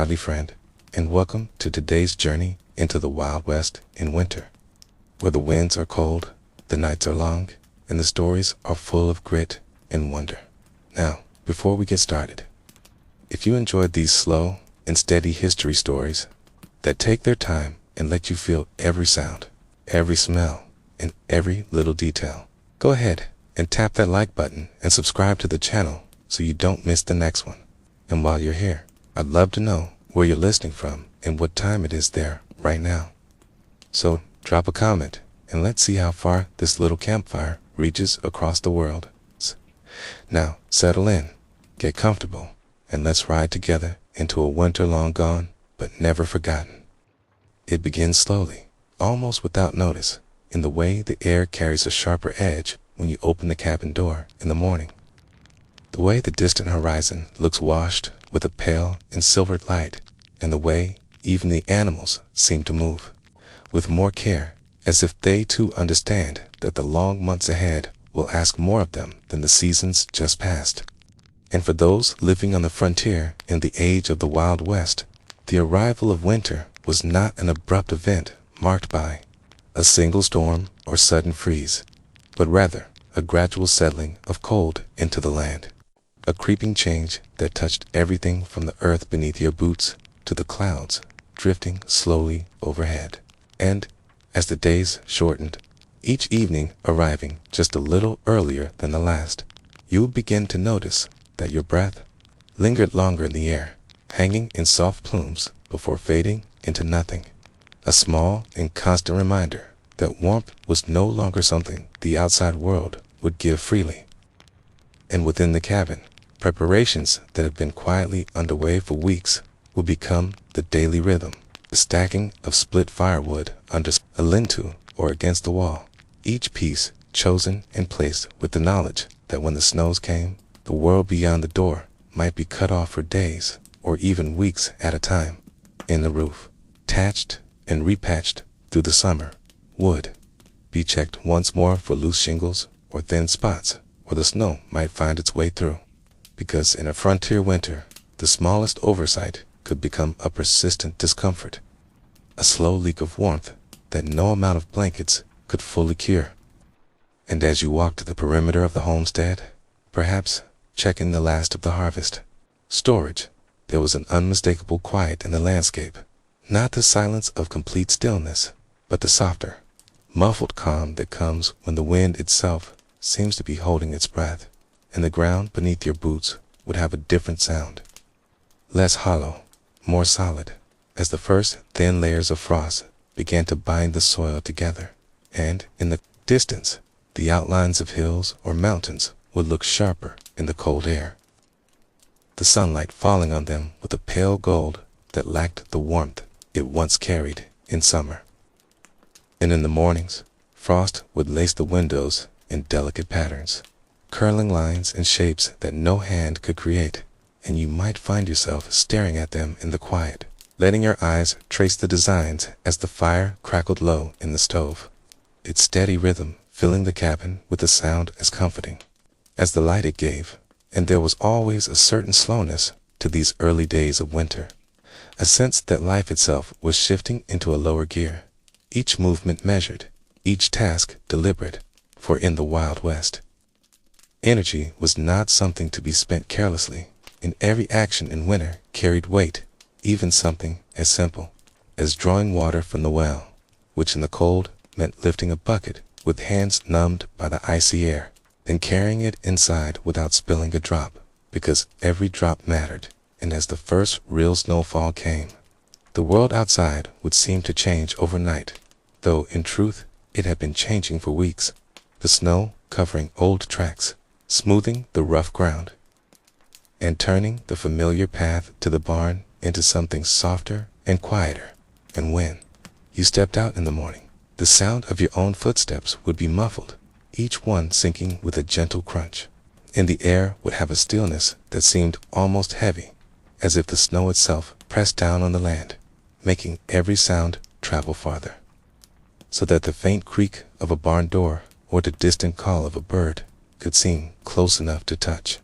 cuddly friend, and welcome to today's journey into the Wild West in winter, where the winds are cold, the nights are long, and the stories are full of grit and wonder. Now, before we get started, if you enjoyed these slow and steady history stories that take their time and let you feel every sound, every smell, and every little detail, go ahead and tap that like button and subscribe to the channel so you don't miss the next one. And while you're here, I'd love to know where you're listening from and what time it is there right now. So drop a comment and let's see how far this little campfire reaches across the world. Now settle in, get comfortable, and let's ride together into a winter long gone but never forgotten. It begins slowly, almost without notice, in the way the air carries a sharper edge when you open the cabin door in the morning. The way the distant horizon looks washed with a pale and silvered light, and the way even the animals seem to move with more care, as if they too understand that the long months ahead will ask more of them than the seasons just past. And for those living on the frontier in the age of the Wild West, the arrival of winter was not an abrupt event marked by a single storm or sudden freeze, but rather a gradual settling of cold into the land. A creeping change that touched everything from the earth beneath your boots to the clouds drifting slowly overhead. And as the days shortened, each evening arriving just a little earlier than the last, you would begin to notice that your breath lingered longer in the air, hanging in soft plumes before fading into nothing. A small and constant reminder that warmth was no longer something the outside world would give freely. And within the cabin, preparations that have been quietly underway for weeks will become the daily rhythm. The stacking of split firewood under a lean-to or against the wall, each piece chosen and placed with the knowledge that when the snows came, the world beyond the door might be cut off for days or even weeks at a time. In the roof, thatched and repatched through the summer, would be checked once more for loose shingles or thin spots where the snow might find its way through. Because in a frontier winter, the smallest oversight could become a persistent discomfort, a slow leak of warmth that no amount of blankets could fully cure. And as you walked the perimeter of the homestead, perhaps checking the last of the harvest storage, there was an unmistakable quiet in the landscape, not the silence of complete stillness, but the softer, muffled calm that comes when the wind itself seems to be holding its breath, and the ground beneath your boots would have a different sound, less hollow, more solid, as the first thin layers of frost began to bind the soil together, and in the distance, the outlines of hills or mountains would look sharper in the cold air, the sunlight falling on them with a pale gold that lacked the warmth it once carried in summer. And in the mornings, frost would lace the windows in delicate patterns, curling lines and shapes that no hand could create, and you might find yourself staring at them in the quiet, letting your eyes trace the designs as the fire crackled low in the stove, its steady rhythm filling the cabin with a sound as comforting as the light it gave. And there was always a certain slowness to these early days of winter, a sense that life itself was shifting into a lower gear, each movement measured, each task deliberate, for in the Wild West, energy was not something to be spent carelessly, and every action in winter carried weight, even something as simple as drawing water from the well, which in the cold meant lifting a bucket with hands numbed by the icy air, then carrying it inside without spilling a drop, because every drop mattered. And as the first real snowfall came, the world outside would seem to change overnight, though in truth it had been changing for weeks, the snow covering old tracks, smoothing the rough ground, and turning the familiar path to the barn into something softer and quieter. And when you stepped out in the morning, the sound of your own footsteps would be muffled, each one sinking with a gentle crunch, and the air would have a stillness that seemed almost heavy, as if the snow itself pressed down on the land, making every sound travel farther, so that the faint creak of a barn door or the distant call of a bird could seem close enough to touch.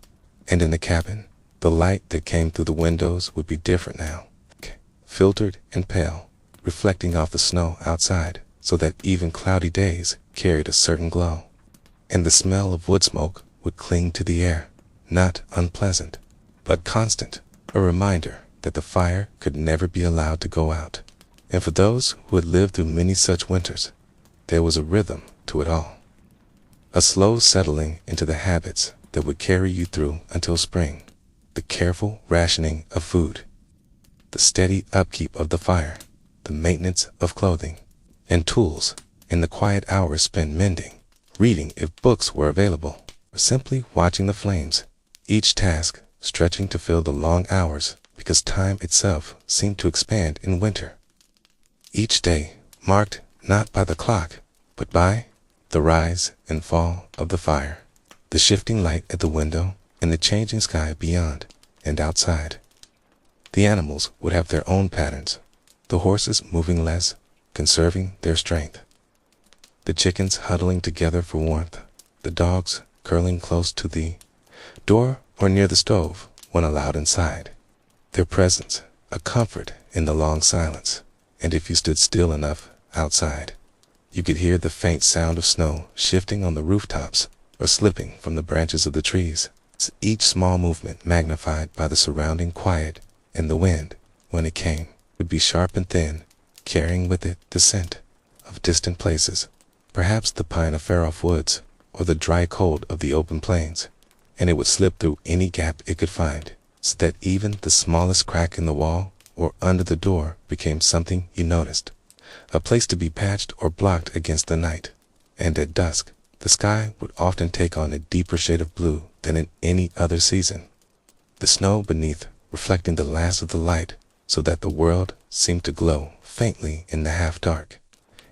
And in the cabin, the light that came through the windows would be different now, filtered and pale, reflecting off the snow outside so that even cloudy days carried a certain glow. And the smell of wood smoke would cling to the air, not unpleasant, but constant, a reminder that the fire could never be allowed to go out. And for those who had lived through many such winters, there was a rhythm to it all. A slow settling into the habits that would carry you through until spring, the careful rationing of food, the steady upkeep of the fire, the maintenance of clothing and tools, and the quiet hours spent mending, reading if books were available, or simply watching the flames, each task stretching to fill the long hours because time itself seemed to expand in winter. Each day marked not by the clock, but by the rise and fall of the fire, the shifting light at the window, and the changing sky beyond and outside. The animals would have their own patterns, the horses moving less, conserving their strength, the chickens huddling together for warmth, the dogs curling close to the door or near the stove when allowed inside. Their presence a comfort in the long silence, and if you stood still enough outside, you could hear the faint sound of snow shifting on the rooftops or slipping from the branches of the trees, each small movement magnified by the surrounding quiet, and the wind, when it came, would be sharp and thin, carrying with it the scent of distant places, perhaps the pine of far-off woods or the dry cold of the open plains, and it would slip through any gap it could find, so that even the smallest crack in the wall or under the door became something you noticed, a place to be patched or blocked against the night. And at dusk, the sky would often take on a deeper shade of blue than in any other season, the snow beneath reflecting the last of the light so that the world seemed to glow faintly in the half-dark.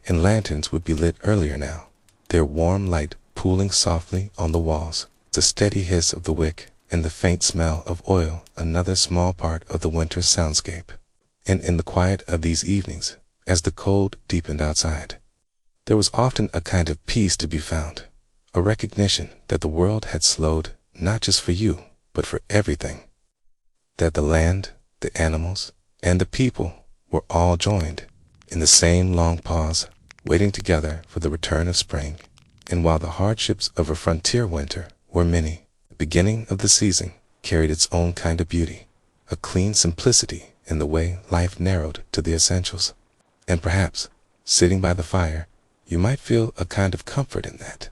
And lanterns would be lit earlier now, their warm light pooling softly on the walls, the steady hiss of the wick and the faint smell of oil another small part of the winter soundscape. And in the quiet of these evenings, as the cold deepened outside, there was often a kind of peace to be found, a recognition that the world had slowed not just for you, but for everything, that the land, the animals, and the people were all joined in the same long pause, waiting together for the return of spring. And while the hardships of a frontier winter were many, the beginning of the season carried its own kind of beauty, a clean simplicity in the way life narrowed to the essentials. And perhaps, sitting by the fire, you might feel a kind of comfort in that,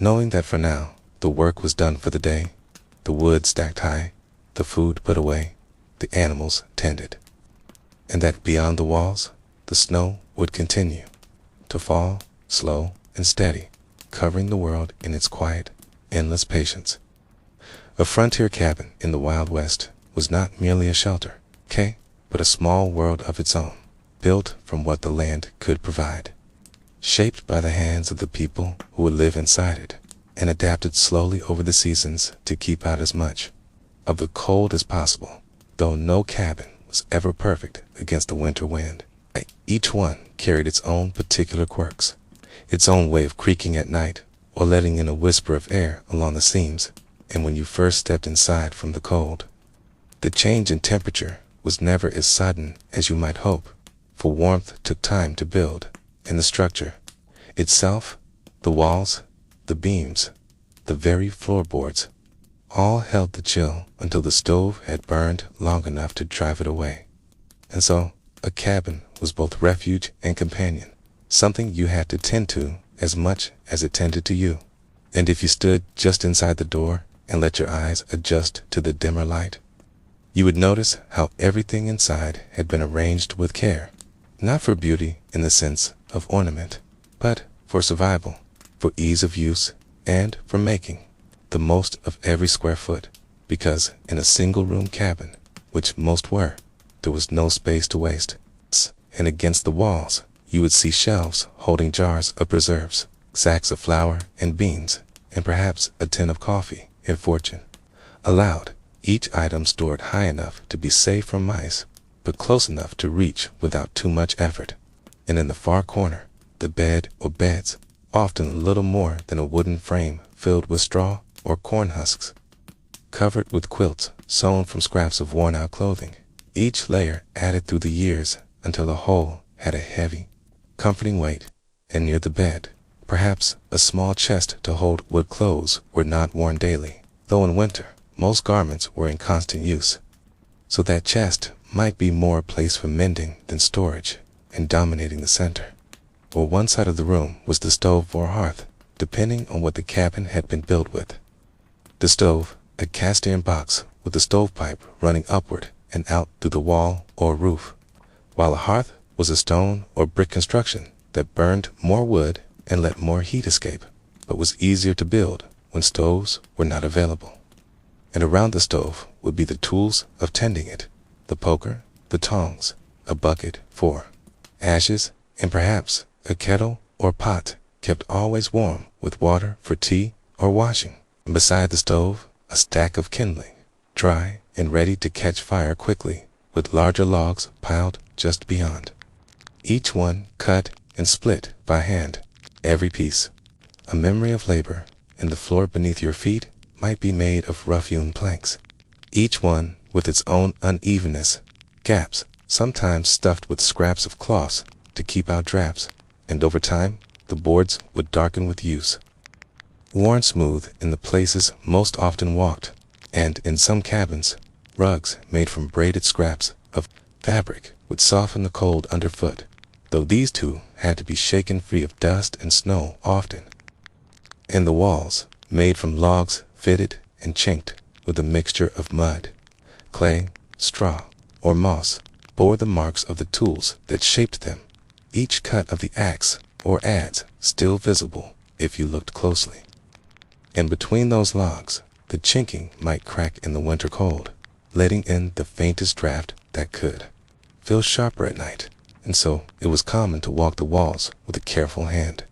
knowing that for now the work was done for the day, the wood stacked high, the food put away, the animals tended, and that beyond the walls the snow would continue to fall slow and steady, covering the world in its quiet, endless patience. A frontier cabin in the Wild West was not merely a shelter, but a small world of its own, built from what the land could provide, shaped by the hands of the people who would live inside it, and adapted slowly over the seasons to keep out as much of the cold as possible, though no cabin was ever perfect against the winter wind. Each one carried its own particular quirks, its own way of creaking at night or letting in a whisper of air along the seams. And when you first stepped inside from the cold, the change in temperature was never as sudden as you might hope, for warmth took time to build, and the structure itself, the walls, the beams, the very floorboards, all held the chill until the stove had burned long enough to drive it away. And so a cabin was both refuge and companion, something you had to tend to as much as it tended to you. And if you stood just inside the door and let your eyes adjust to the dimmer light, you would notice how everything inside had been arranged with care, not for beauty in the sense of ornament, but for survival, for ease of use, and for making the most of every square foot, because in a single-room cabin, which most were, there was no space to waste. And against the walls, you would see shelves holding jars of preserves, sacks of flour and beans, and perhaps a tin of coffee, if fortune allowed, each item stored high enough to be safe from mice, but close enough to reach without too much effort. And in the far corner, the bed or beds, often little more than a wooden frame filled with straw or corn husks, covered with quilts sewn from scraps of worn-out clothing, each layer added through the years until the whole had a heavy, comforting weight. And near the bed, perhaps a small chest to hold wood clothes were not worn daily, though in winter most garments were in constant use. So that chest might be more a place for mending than storage, and dominating the center, or one side of the room was the stove or hearth, depending on what the cabin had been built with. The stove, a cast iron box with a stovepipe running upward and out through the wall or roof, while a hearth was a stone or brick construction that burned more wood and let more heat escape, but was easier to build when stoves were not available. And around the stove would be the tools of tending it, the poker, the tongs, a bucket for ashes, and perhaps a kettle or pot kept always warm with water for tea or washing. And beside the stove, a stack of kindling, dry and ready to catch fire quickly, with larger logs piled just beyond. Each one cut and split by hand, every piece a memory of labor, and the floor beneath your feet might be made of rough-hewn planks, each one with its own unevenness, gaps, sometimes stuffed with scraps of cloths to keep out drafts, and over time the boards would darken with use. Worn smooth in the places most often walked, and in some cabins, rugs made from braided scraps of fabric would soften the cold underfoot, though these too had to be shaken free of dust and snow often. And the walls, made from logs fitted and chinked with a mixture of mud, clay, straw, or moss, bore the marks of the tools that shaped them, each cut of the axe or adze still visible if you looked closely. And between those logs, the chinking might crack in the winter cold, letting in the faintest draft that could. Feel sharper at night, and so it was common to walk the walls with a careful hand,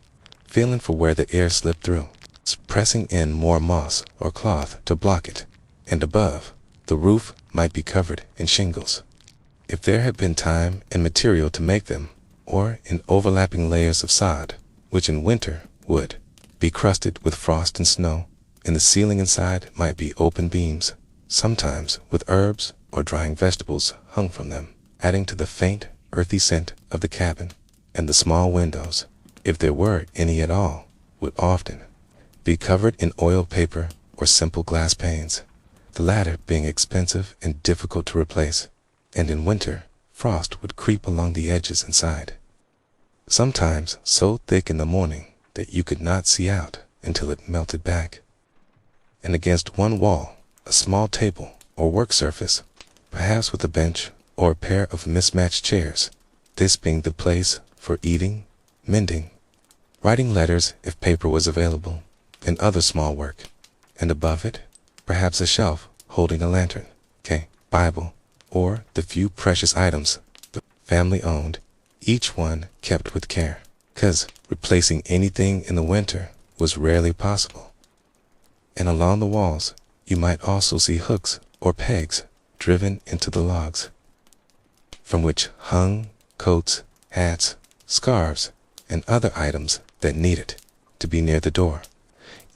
feeling for where the air slipped through, pressing in more moss or cloth to block it, and above, the roof might be covered in shingles, if there had been time and material to make them, or in overlapping layers of sod, which in winter would be crusted with frost and snow, and the ceiling inside might be open beams, sometimes with herbs or drying vegetables hung from them, adding to the faint, earthy scent of the cabin. And the small windows, if there were any at all, would often be covered in oil paper or simple glass panes, the latter being expensive and difficult to replace, and in winter frost would creep along the edges inside, sometimes so thick in the morning that you could not see out until it melted back. And against one wall, a small table or work surface, perhaps with a bench or a pair of mismatched chairs, this being the place for eating, mending, writing letters if paper was available, and other small work. And above it, perhaps a shelf holding a lantern, Bible, or the few precious items the family owned, each one kept with care, 'cause replacing anything in the winter was rarely possible. And along the walls, you might also see hooks or pegs driven into the logs, from which hung coats, hats, scarves, and other items that needed to be near the door,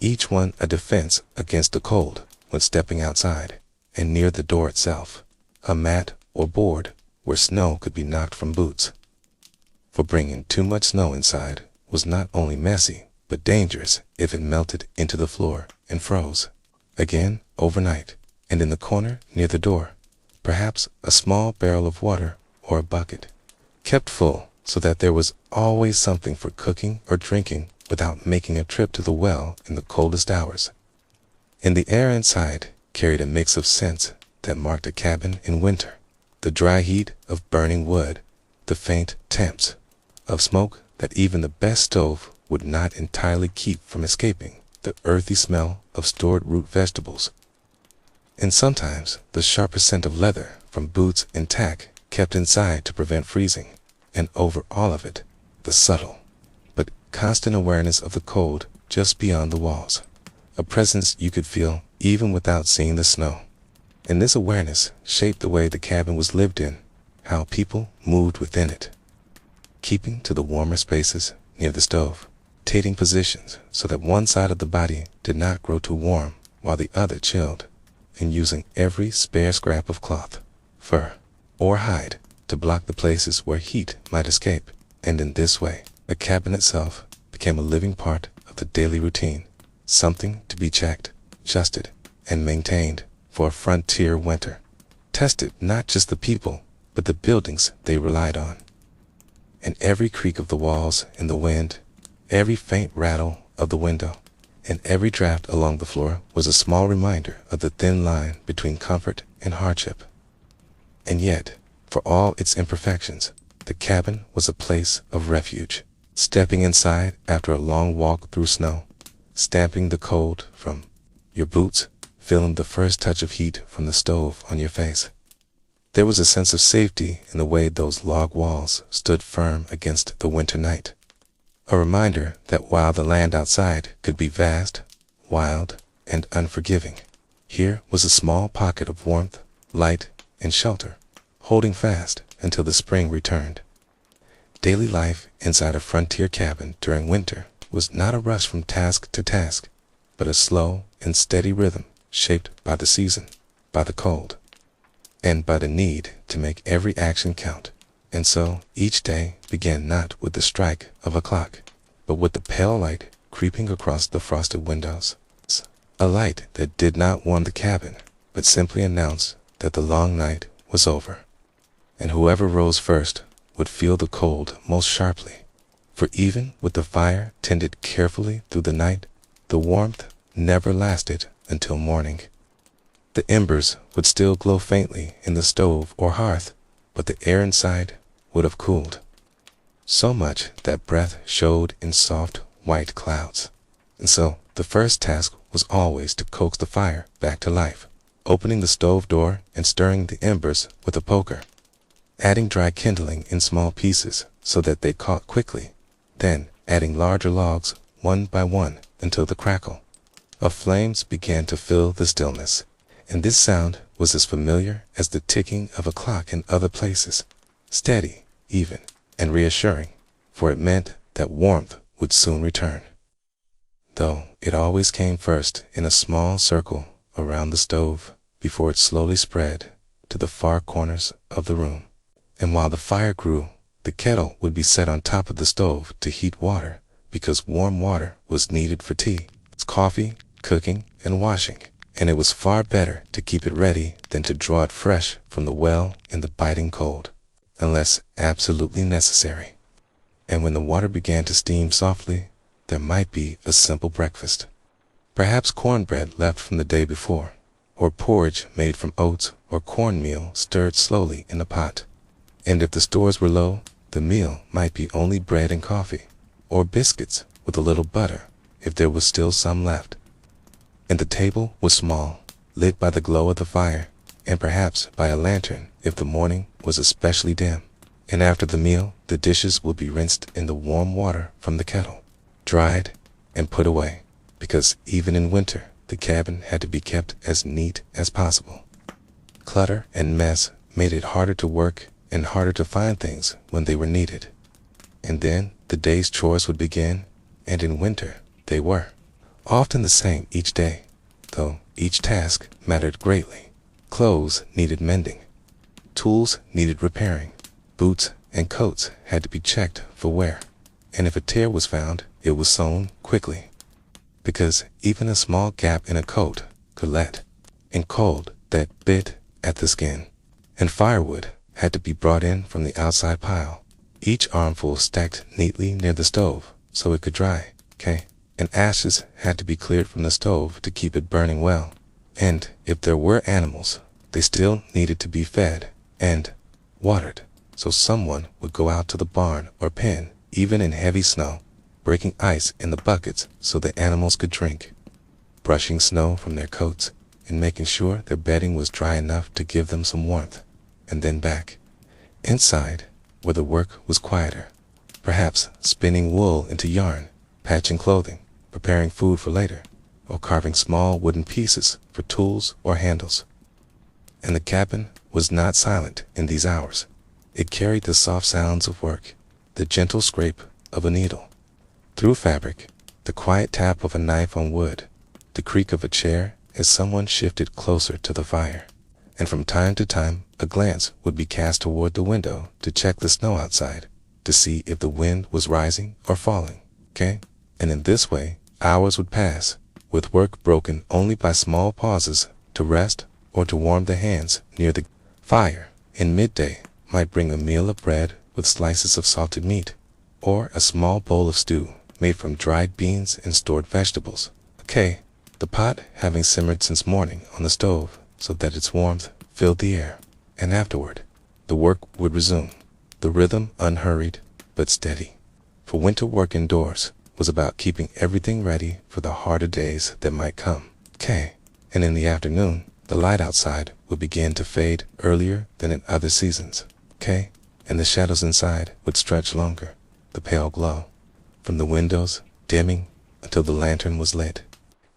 each one a defense against the cold when stepping outside, and near the door itself, a mat or board where snow could be knocked from boots. For bringing too much snow inside was not only messy, but dangerous if it melted into the floor and froze. Again, overnight, and in the corner near the door, perhaps a small barrel of water or a bucket, kept full so that there was always something for cooking or drinking without making a trip to the well in the coldest hours. And the air inside carried a mix of scents that marked a cabin in winter, the dry heat of burning wood, the faint temps of smoke that even the best stove would not entirely keep from escaping, the earthy smell of stored root vegetables, and sometimes the sharper scent of leather from boots and tack kept inside to prevent freezing, and over all of it, the subtle but constant awareness of the cold just beyond the walls, a presence you could feel even without seeing the snow. And this awareness shaped the way the cabin was lived in, how people moved within it, keeping to the warmer spaces near the stove, taking positions so that one side of the body did not grow too warm while the other chilled, and using every spare scrap of cloth, fur, or hide to block the places where heat might escape. And in this way, the cabin itself became a living part of the daily routine, something to be checked, adjusted, and maintained for a frontier winter. Tested not just the people, but the buildings they relied on. And every creak of the walls in the wind, every faint rattle of the window, and every draft along the floor was a small reminder of the thin line between comfort and hardship. And yet, for all its imperfections, the cabin was a place of refuge. Stepping inside after a long walk through snow, stamping the cold from your boots, feeling the first touch of heat from the stove on your face. There was a sense of safety in the way those log walls stood firm against the winter night. A reminder that while the land outside could be vast, wild, and unforgiving, here was a small pocket of warmth, light, and shelter, holding fast until the spring returned. Daily life inside a frontier cabin during winter was not a rush from task to task, but a slow and steady rhythm shaped by the season, by the cold, and by the need to make every action count. And so each day began not with the strike of a clock, but with the pale light creeping across the frosted windows. A light that did not warm the cabin, but simply announced that the long night was over. And whoever rose first would feel the cold most sharply. For even with the fire tended carefully through the night, the warmth never lasted until morning. The embers would still glow faintly in the stove or hearth, but the air inside would have cooled, so much that breath showed in soft white clouds. And so the first task was always to coax the fire back to life, opening the stove door and stirring the embers with a poker, adding dry kindling in small pieces so that they caught quickly, then adding larger logs one by one until the crackle of flames began to fill the stillness. And this sound was as familiar as the ticking of a clock in other places, steady, even, and reassuring, for it meant that warmth would soon return. Though it always came first in a small circle around the stove before it slowly spread to the far corners of the room. And while the fire grew, the kettle would be set on top of the stove to heat water, because warm water was needed for tea, coffee, cooking, and washing. And it was far better to keep it ready than to draw it fresh from the well in the biting cold, unless absolutely necessary. And when the water began to steam softly, there might be a simple breakfast. Perhaps cornbread left from the day before, or porridge made from oats or cornmeal stirred slowly in a pot. And if the stores were low, the meal might be only bread and coffee, or biscuits with a little butter if there was still some left. And the table was small, lit by the glow of the fire, and perhaps by a lantern if the morning was especially dim. And after the meal, the dishes would be rinsed in the warm water from the kettle, dried, and put away, because even in winter, the cabin had to be kept as neat as possible. Clutter and mess made it harder to work and harder to find things when they were needed. And then the day's chores would begin, and in winter they were often the same each day, though each task mattered greatly. Clothes needed mending, tools needed repairing, boots and coats had to be checked for wear, and if a tear was found, it was sewn quickly, because even a small gap in a coat could let in cold that bit at the skin. And firewood had to be brought in from the outside pile, each armful stacked neatly near the stove so it could dry, and ashes had to be cleared from the stove to keep it burning well. And if there were animals, they still needed to be fed and watered, so someone would go out to the barn or pen, even in heavy snow, breaking ice in the buckets so the animals could drink, brushing snow from their coats, and making sure their bedding was dry enough to give them some warmth, and then back inside, where the work was quieter, perhaps spinning wool into yarn, patching clothing, preparing food for later, or carving small wooden pieces for tools or handles. And the cabin was not silent in these hours. It carried the soft sounds of work, the gentle scrape of a needle through fabric, the quiet tap of a knife on wood, the creak of a chair as someone shifted closer to the fire, and from time to time a glance would be cast toward the window to check the snow outside, to see if the wind was rising or falling, okay? And in this way, hours would pass, with work broken only by small pauses to rest or to warm the hands near the fire. In midday might bring a meal of bread with slices of salted meat, or a small bowl of stew made from dried beans and stored vegetables. Okay, the pot having simmered since morning on the stove so that its warmth filled the air, and afterward the work would resume, the rhythm unhurried but steady. For winter work indoors was about keeping everything ready for the harder days that might come. Okay, and in the afternoon the light outside would begin to fade earlier than in other seasons. Okay, and the shadows inside would stretch longer, the pale glow from the windows dimming until the lantern was lit,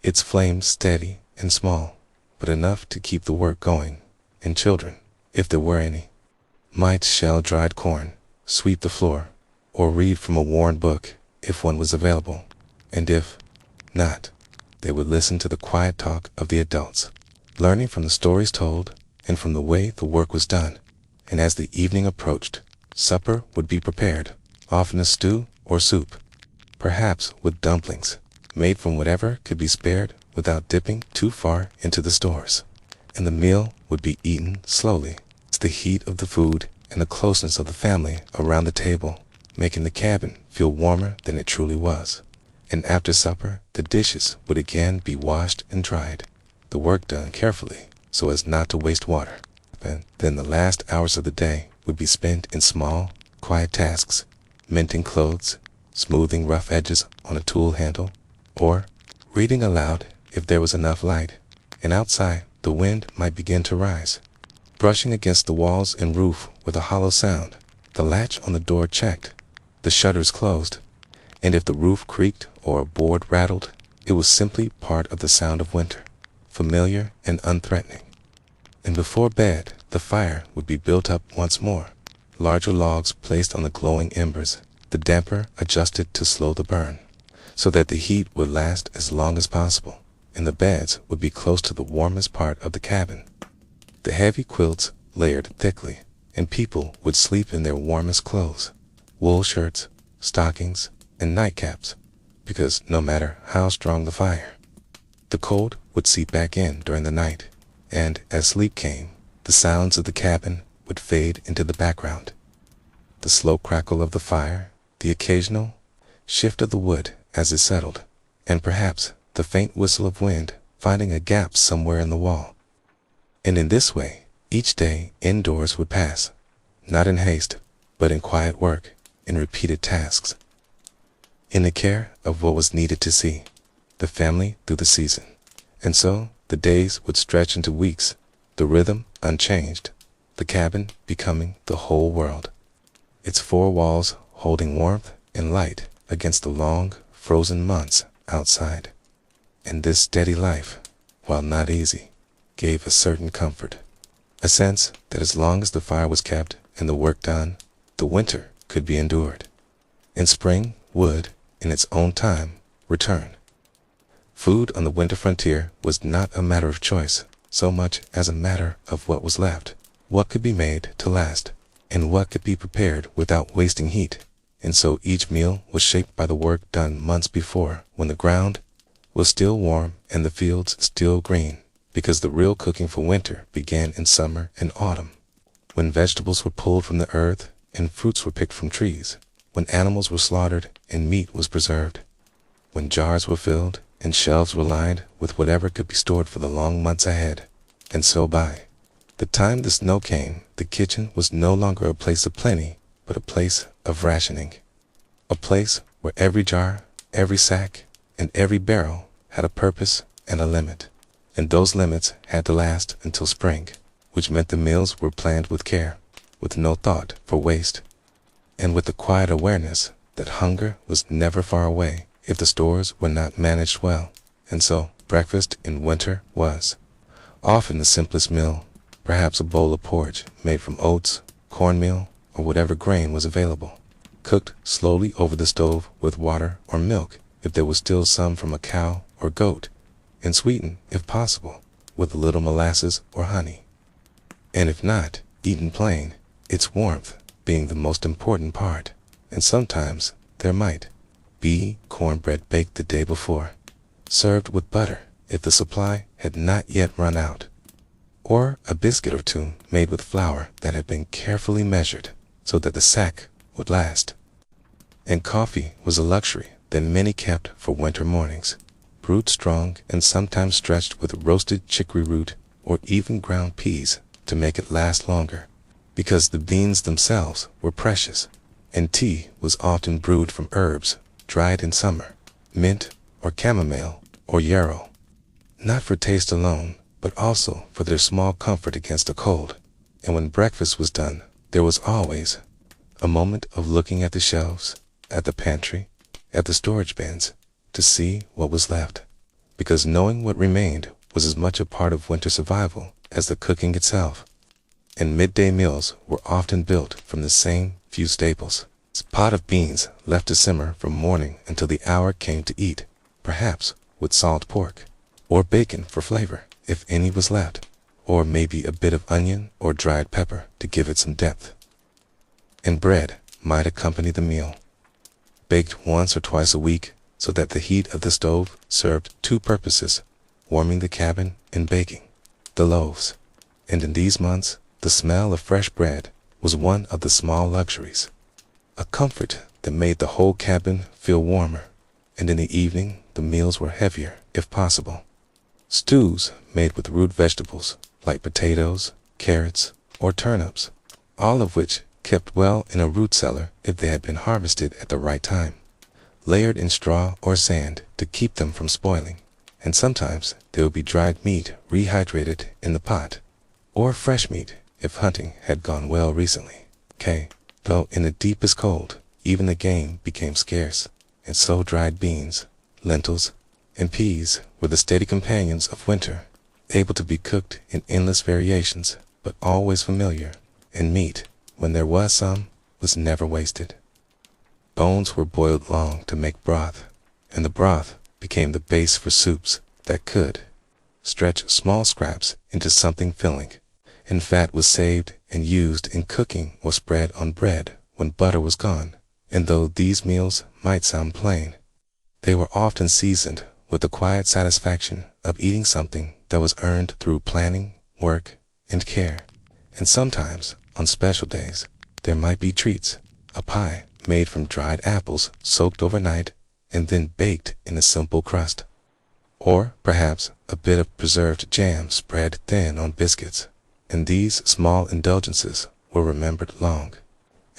its flame steady and small, but enough to keep the work going. And children, if there were any, might shell dried corn, sweep the floor, or read from a worn book if one was available, and if not, they would listen to the quiet talk of the adults, learning from the stories told and from the way the work was done. And as the evening approached, supper would be prepared, often a stew or soup, perhaps with dumplings, made from whatever could be spared without dipping too far into the stores. And the meal would be eaten slowly. It's the heat of the food and the closeness of the family around the table, making the cabin feel warmer than it truly was. And after supper, the dishes would again be washed and dried, the work done carefully so as not to waste water. And then the last hours of the day would be spent in small, quiet tasks, mending clothes, smoothing rough edges on a tool handle, or reading aloud if there was enough light. And outside, the wind might begin to rise, brushing against the walls and roof with a hollow sound. The latch on the door checked, the shutters closed, and if the roof creaked or a board rattled, it was simply part of the sound of winter, familiar and unthreatening. And before bed, the fire would be built up once more, larger logs placed on the glowing embers, the damper adjusted to slow the burn, so that the heat would last as long as possible, and the beds would be close to the warmest part of the cabin, the heavy quilts layered thickly, and people would sleep in their warmest clothes, wool shirts, stockings, and nightcaps, because no matter how strong the fire, the cold would seep back in during the night, and as sleep came, the sounds of the cabin would fade into the background. The slow crackle of the fire, the occasional shift of the wood as it settled, and perhaps the faint whistle of wind finding a gap somewhere in the wall. And in this way, each day indoors would pass, not in haste, but in quiet work, in repeated tasks, in the care of what was needed to see the family through the season. And so the days would stretch into weeks, the rhythm unchanged, the cabin becoming the whole world, its four walls holding warmth and light against the long, frozen months outside. And this steady life, while not easy, gave a certain comfort, a sense that as long as the fire was kept and the work done, the winter could be endured, and spring would, in its own time, return. Food on the winter frontier was not a matter of choice so much as a matter of what was left, what could be made to last, and what could be prepared without wasting heat. And so each meal was shaped by the work done months before, when the ground was still warm and the fields still green, because the real cooking for winter began in summer and autumn, when vegetables were pulled from the earth and fruits were picked from trees, when animals were slaughtered and meat was preserved, when jars were filled and shelves were lined with whatever could be stored for the long months ahead. And so by the time the snow came, the kitchen was no longer a place of plenty, but a place of rationing, a place where every jar, every sack, and every barrel had a purpose and a limit, and those limits had to last until spring, which meant the meals were planned with care, with no thought for waste, and with the quiet awareness that hunger was never far away if the stores were not managed well. And so breakfast in winter was often the simplest meal, perhaps a bowl of porridge made from oats, cornmeal, or whatever grain was available, cooked slowly over the stove with water or milk if there was still some from a cow or goat, and sweetened, if possible, with a little molasses or honey. And if not, eaten plain, its warmth being the most important part. And sometimes there might be cornbread baked the day before, served with butter if the supply had not yet run out, or a biscuit or two made with flour that had been carefully measured so that the sack would last. And coffee was a luxury that many kept for winter mornings, brewed strong and sometimes stretched with roasted chicory root or even ground peas to make it last longer, because the beans themselves were precious. And tea was often brewed from herbs dried in summer, mint or chamomile or yarrow, not for taste alone, but also for their small comfort against a cold. And when breakfast was done, there was always a moment of looking at the shelves, at the pantry, at the storage bins, to see what was left, because knowing what remained was as much a part of winter survival as the cooking itself. And midday meals were often built from the same few staples. A pot of beans left to simmer from morning until the hour came to eat, perhaps with salt pork, or bacon for flavor, if any was left, or maybe a bit of onion or dried pepper to give it some depth. And bread might accompany the meal, baked once or twice a week so that the heat of the stove served two purposes, warming the cabin and baking the loaves. And in these months, the smell of fresh bread was one of the small luxuries, a comfort that made the whole cabin feel warmer. And in the evening, the meals were heavier, if possible. Stews made with root vegetables like potatoes, carrots, or turnips, all of which kept well in a root cellar if they had been harvested at the right time, layered in straw or sand to keep them from spoiling. And sometimes there would be dried meat rehydrated in the pot, or fresh meat if hunting had gone well recently. Though in the deepest cold, even the game became scarce, and so dried beans, lentils, and peas were the steady companions of winter, able to be cooked in endless variations, but always familiar. And meat, when there was some, was never wasted. Bones were boiled long to make broth, and the broth became the base for soups that could stretch small scraps into something filling. And fat was saved and used in cooking or spread on bread when butter was gone. And though these meals might sound plain, they were often seasoned with the quiet satisfaction of eating something that was earned through planning, work, and care. And sometimes, on special days, there might be treats, a pie made from dried apples soaked overnight and then baked in a simple crust, or perhaps a bit of preserved jam spread thin on biscuits. And these small indulgences were remembered long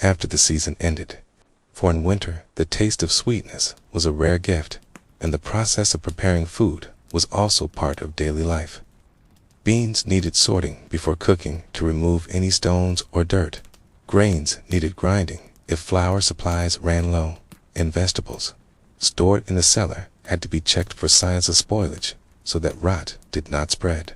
after the season ended. For in winter, the taste of sweetness was a rare gift, and the process of preparing food was also part of daily life. Beans needed sorting before cooking to remove any stones or dirt. Grains needed grinding if flour supplies ran low, and vegetables, stored in the cellar, had to be checked for signs of spoilage so that rot did not spread.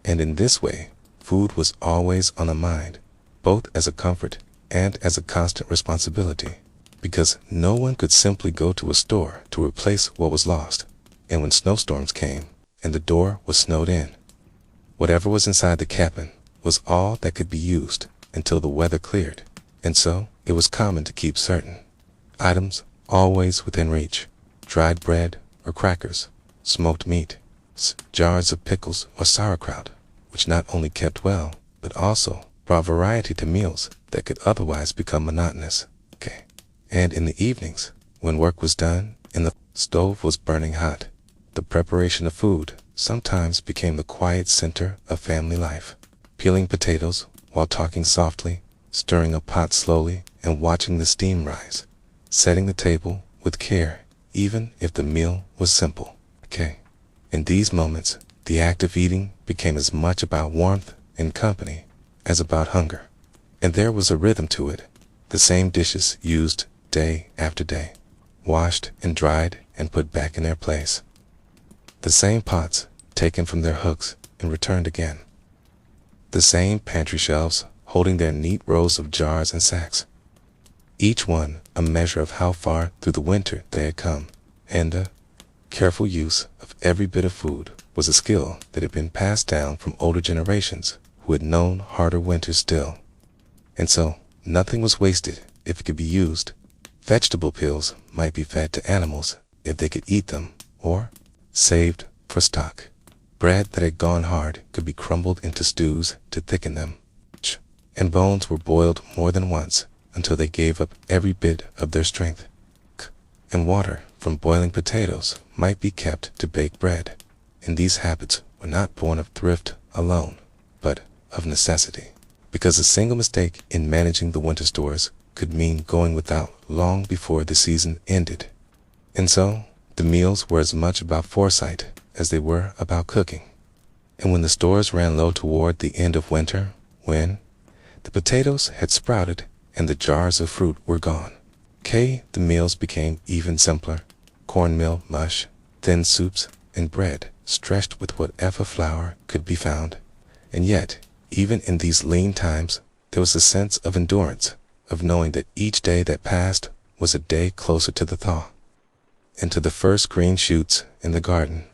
And in this way, food was always on the mind, both as a comfort and as a constant responsibility, because no one could simply go to a store to replace what was lost. And when snowstorms came and the door was snowed in, whatever was inside the cabin was all that could be used until the weather cleared. And so it was common to keep certain items always within reach: dried bread or crackers, smoked meat, jars of pickles or sauerkraut, which not only kept well, but also brought variety to meals that could otherwise become monotonous. And in the evenings, when work was done and the stove was burning hot, the preparation of food sometimes became the quiet center of family life. Peeling potatoes while talking softly, stirring a pot slowly and watching the steam rise, setting the table with care, even if the meal was simple. In these moments, the act of eating became as much about warmth and company as about hunger. And there was a rhythm to it. The same dishes used day after day, washed and dried and put back in their place. The same pots taken from their hooks and returned again. The same pantry shelves holding their neat rows of jars and sacks, each one a measure of how far through the winter they had come. And the careful use of every bit of food was a skill that had been passed down from older generations, who had known harder winters still. And so, nothing was wasted if it could be used. Vegetable peels might be fed to animals if they could eat them, or saved for stock. Bread that had gone hard could be crumbled into stews to thicken them. And bones were boiled more than once until they gave up every bit of their strength. And water from boiling potatoes might be kept to bake bread. And these habits were not born of thrift alone, but of necessity. Because a single mistake in managing the winter stores could mean going without long before the season ended. And so, the meals were as much about foresight as they were about cooking. And when the stores ran low toward the end of winter, when the potatoes had sprouted and the jars of fruit were gone, the meals became even simpler. Cornmeal mush, thin soups, and bread stretched with whatever flour could be found. And yet, even in these lean times, there was a sense of endurance, of knowing that each day that passed was a day closer to the thaw, and to the first green shoots in the garden.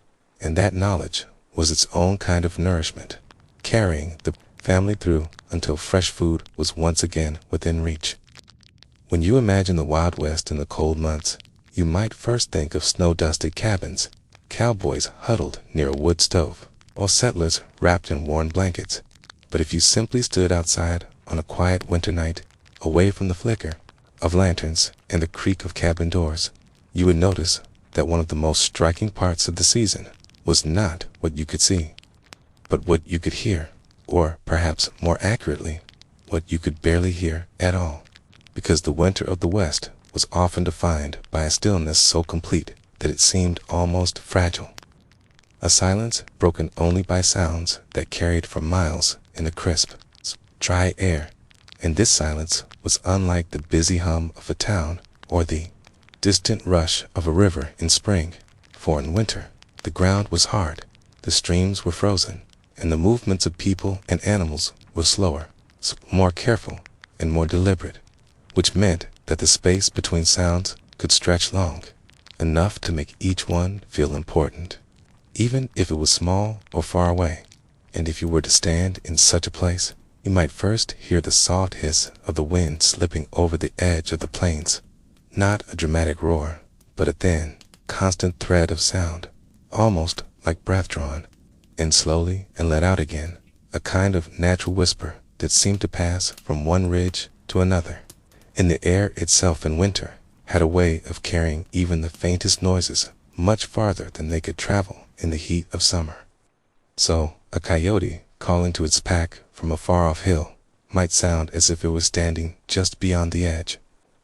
And that knowledge was its own kind of nourishment, carrying the family through until fresh food was once again within reach. When you imagine the Wild West in the cold months, you might first think of snow-dusted cabins, cowboys huddled near a wood stove, or settlers wrapped in worn blankets. But if you simply stood outside on a quiet winter night, away from the flicker of lanterns and the creak of cabin doors, you would notice that one of the most striking parts of the season was not what you could see, but what you could hear, or perhaps more accurately, what you could barely hear at all. Because the winter of the West was often defined by a stillness so complete that it seemed almost fragile. A silence broken only by sounds that carried for miles in the crisp, dry air. And this silence was unlike the busy hum of a town or the distant rush of a river in spring. For in winter, the ground was hard, the streams were frozen, and the movements of people and animals were slower, more careful, and more deliberate, which meant that the space between sounds could stretch long, enough to make each one feel important, even if it was small or far away. And if you were to stand in such a place, you might first hear the soft hiss of the wind slipping over the edge of the plains, not a dramatic roar, but a thin, constant thread of sound, almost like breath drawn in slowly and let out again, a kind of natural whisper that seemed to pass from one ridge to another. And the air itself in winter had a way of carrying even the faintest noises much farther than they could travel in the heat of summer. So, a coyote calling to its pack from a far-off hill might sound as if it was standing just beyond the edge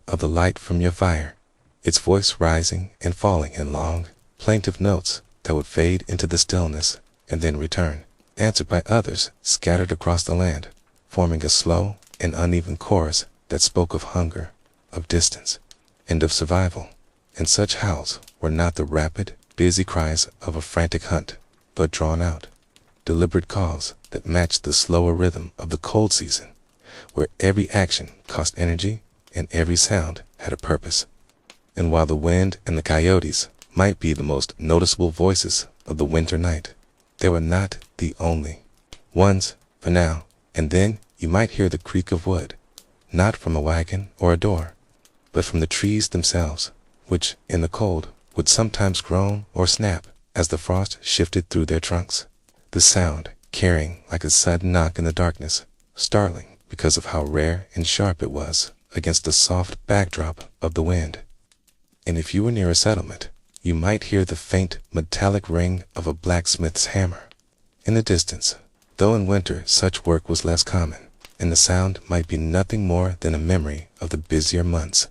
of the light from your fire, its voice rising and falling in long, plaintive notes that would fade into the stillness and then return, answered by others scattered across the land, forming a slow and uneven chorus that spoke of hunger, of distance, and of survival. And such howls were not the rapid, busy cries of a frantic hunt, but drawn out, deliberate calls that matched the slower rhythm of the cold season, where every action cost energy and every sound had a purpose. And while the wind and the coyotes might be the most noticeable voices of the winter night, they were not the only ones for now. And then you might hear the creak of wood, not from a wagon or a door, but from the trees themselves, which, in the cold, would sometimes groan or snap as the frost shifted through their trunks, the sound carrying like a sudden knock in the darkness, startling because of how rare and sharp it was against the soft backdrop of the wind. And if you were near a settlement, you might hear the faint metallic ring of a blacksmith's hammer in the distance, though in winter such work was less common, and the sound might be nothing more than a memory of the busier months,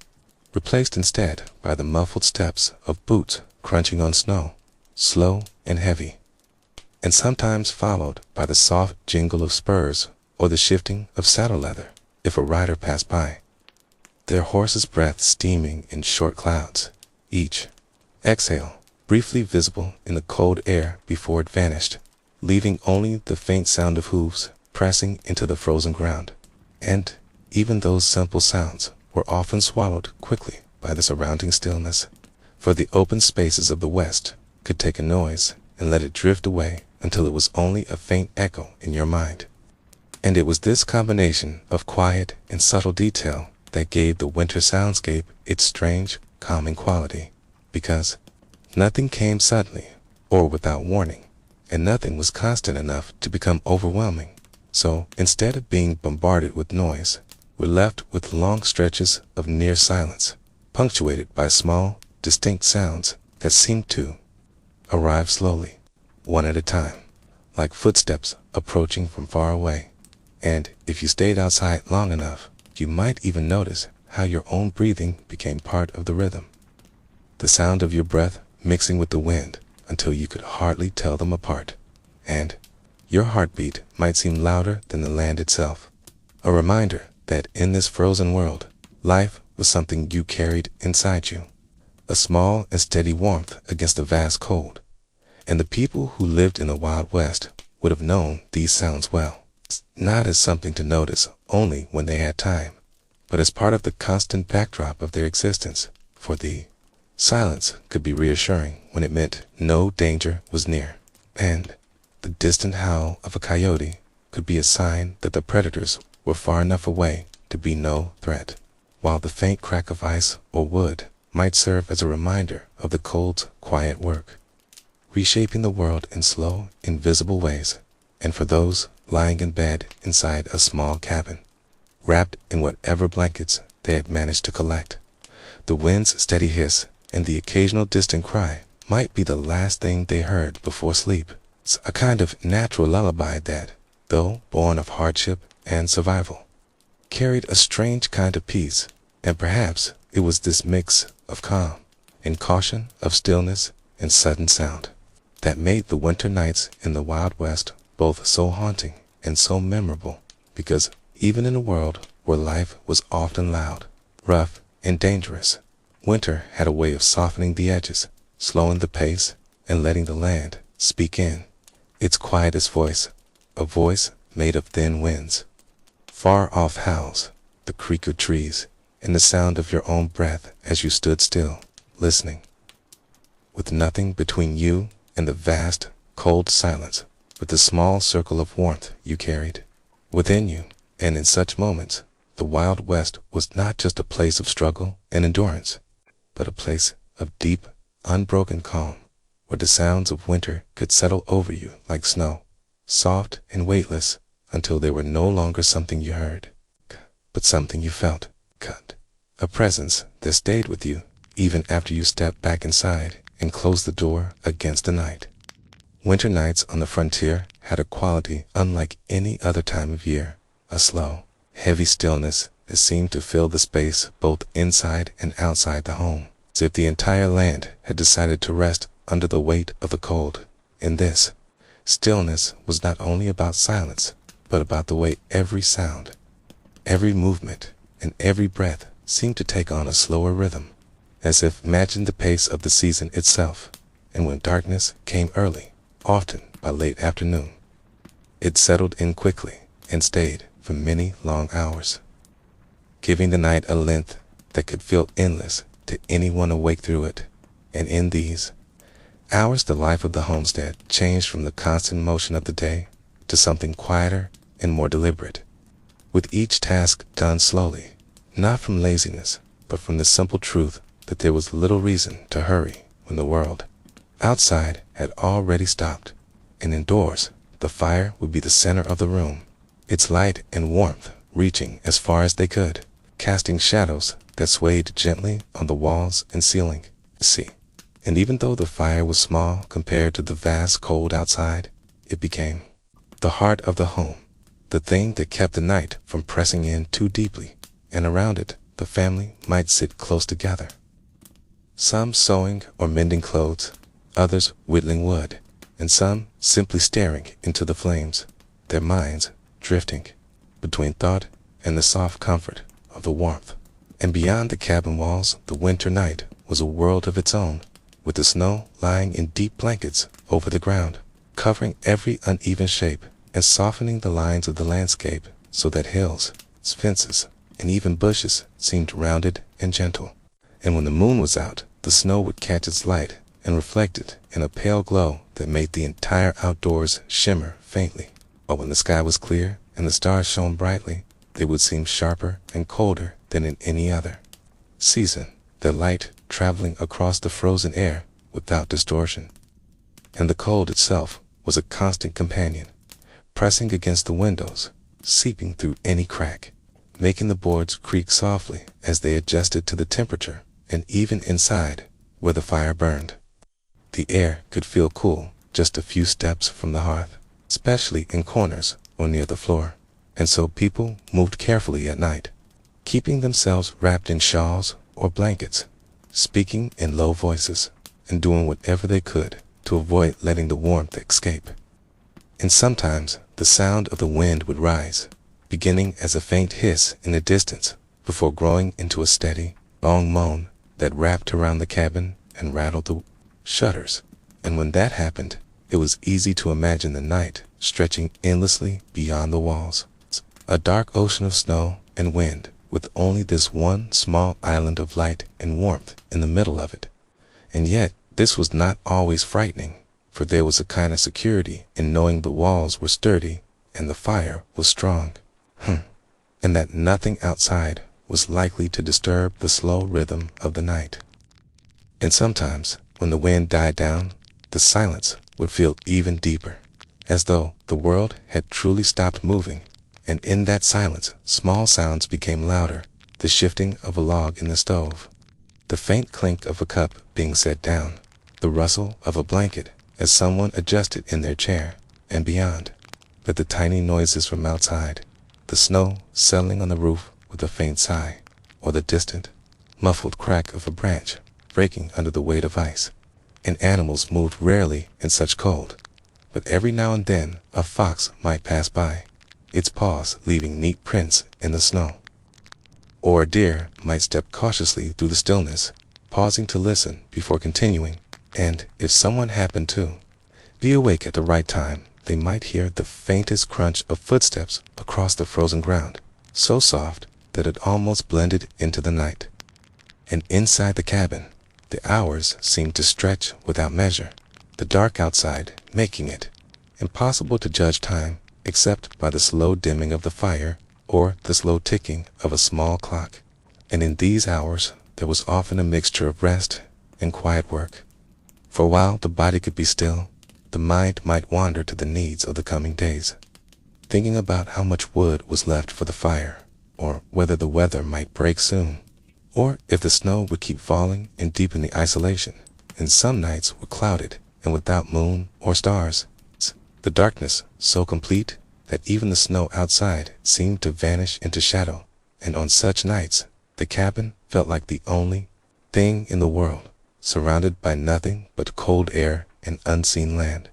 replaced instead by the muffled steps of boots crunching on snow, slow and heavy, and sometimes followed by the soft jingle of spurs or the shifting of saddle leather if a rider passed by, their horse's breath steaming in short clouds, each exhale briefly visible in the cold air before it vanished, leaving only the faint sound of hooves pressing into the frozen ground. And even those simple sounds were often swallowed quickly by the surrounding stillness, for the open spaces of the West could take a noise and let it drift away until it was only a faint echo in your mind. And it was this combination of quiet and subtle detail that gave the winter soundscape its strange, calming quality, because nothing came suddenly or without warning, and nothing was constant enough to become overwhelming. So instead of being bombarded with noise, we're left with long stretches of near silence, punctuated by small, distinct sounds that seem to arrive slowly, one at a time, like footsteps approaching from far away. And if you stayed outside long enough, you might even notice how your own breathing became part of the rhythm. The sound of your breath mixing with the wind until you could hardly tell them apart. And your heartbeat might seem louder than the land itself. A reminder that in this frozen world, life was something you carried inside you. A small and steady warmth against the vast cold. And the people who lived in the Wild West would have known these sounds well. Not as something to notice only when they had time, but as part of the constant backdrop of their existence, for the silence could be reassuring when it meant no danger was near, and the distant howl of a coyote could be a sign that the predators were far enough away to be no threat, while the faint crack of ice or wood might serve as a reminder of the cold's quiet work, reshaping the world in slow, invisible ways. And for those lying in bed inside a small cabin, wrapped in whatever blankets they had managed to collect, the wind's steady hiss and the occasional distant cry might be the last thing they heard before sleep. It's a kind of natural lullaby that, though born of hardship and survival, carried a strange kind of peace. And perhaps it was this mix of calm and caution, of stillness and sudden sound, that made the winter nights in the Wild West both so haunting and so memorable, because even in a world where life was often loud, rough, and dangerous, winter had a way of softening the edges, slowing the pace, and letting the land speak in its quietest voice, a voice made of thin winds, far-off howls, the creak of trees, and the sound of your own breath as you stood still, listening, with nothing between you and the vast, cold silence, but the small circle of warmth you carried within you. And in such moments, the Wild West was not just a place of struggle and endurance, but a place of deep, unbroken calm, where the sounds of winter could settle over you like snow, soft and weightless, until they were no longer something you heard, but something you felt, a presence that stayed with you even after you stepped back inside and closed the door against the night. Winter nights on the frontier had a quality unlike any other time of year, a slow, heavy stillness that seemed to fill the space both inside and outside the home, as if the entire land had decided to rest under the weight of the cold. And this stillness was not only about silence, but about the way every sound, every movement, and every breath seemed to take on a slower rhythm, as if matching the pace of the season itself. And when darkness came early, often by late afternoon, it settled in quickly and stayed for many long hours, giving the night a length that could feel endless to anyone awake through it. And in these hours, the life of the homestead changed from the constant motion of the day to something quieter and more deliberate, with each task done slowly, not from laziness, but from the simple truth that there was little reason to hurry when the world outside had already stopped, and indoors the fire would be the center of the room, its light and warmth reaching as far as they could, casting shadows that swayed gently on the walls and ceiling. And even though the fire was small compared to the vast cold outside, it became the heart of the home, the thing that kept the night from pressing in too deeply, and around it the family might sit close together, some sewing or mending clothes, others whittling wood, and some simply staring into the flames, their minds drifting between thought and the soft comfort of the warmth. And beyond the cabin walls, the winter night was a world of its own, with the snow lying in deep blankets over the ground, covering every uneven shape and softening the lines of the landscape so that hills, fences, and even bushes seemed rounded and gentle. And when the moon was out, the snow would catch its light and reflect it in a pale glow that made the entire outdoors shimmer faintly. But when the sky was clear and the stars shone brightly, they would seem sharper and colder than in any other season, their light traveling across the frozen air without distortion. And the cold itself was a constant companion, pressing against the windows, seeping through any crack, making the boards creak softly as they adjusted to the temperature, and even inside, where the fire burned, the air could feel cool just a few steps from the hearth, especially in corners or near the floor. And so people moved carefully at night, keeping themselves wrapped in shawls or blankets, speaking in low voices, and doing whatever they could to avoid letting the warmth escape. And sometimes the sound of the wind would rise, beginning as a faint hiss in the distance, before growing into a steady, long moan that wrapped around the cabin and rattled the shutters. And when that happened, it was easy to imagine the night stretching endlessly beyond the walls, a dark ocean of snow and wind, with only this one small island of light and warmth in the middle of it. And yet, this was not always frightening, for there was a kind of security in knowing the walls were sturdy and the fire was strong, and that nothing outside was likely to disturb the slow rhythm of the night. And sometimes, when the wind died down, the silence would feel even deeper, as though the world had truly stopped moving. And in that silence, small sounds became louder, the shifting of a log in the stove, the faint clink of a cup being set down, the rustle of a blanket as someone adjusted in their chair, and beyond, that the tiny noises from outside, the snow settling on the roof with a faint sigh, or the distant, muffled crack of a branch breaking under the weight of ice. And animals moved rarely in such cold, but every now and then a fox might pass by, its paws leaving neat prints in the snow. Or a deer might step cautiously through the stillness, pausing to listen before continuing, and if someone happened to be awake at the right time, they might hear the faintest crunch of footsteps across the frozen ground, so soft that it almost blended into the night. And inside the cabin, the hours seemed to stretch without measure, the dark outside making it impossible to judge time except by the slow dimming of the fire or the slow ticking of a small clock. And in these hours there was often a mixture of rest and quiet work. For while the body could be still, the mind might wander to the needs of the coming days, thinking about how much wood was left for the fire, or whether the weather might break soon, or if the snow would keep falling and deepen the isolation. And some nights were clouded and without moon or stars, the darkness so complete that even the snow outside seemed to vanish into shadow. And on such nights, the cabin felt like the only thing in the world, surrounded by nothing but cold air and unseen land.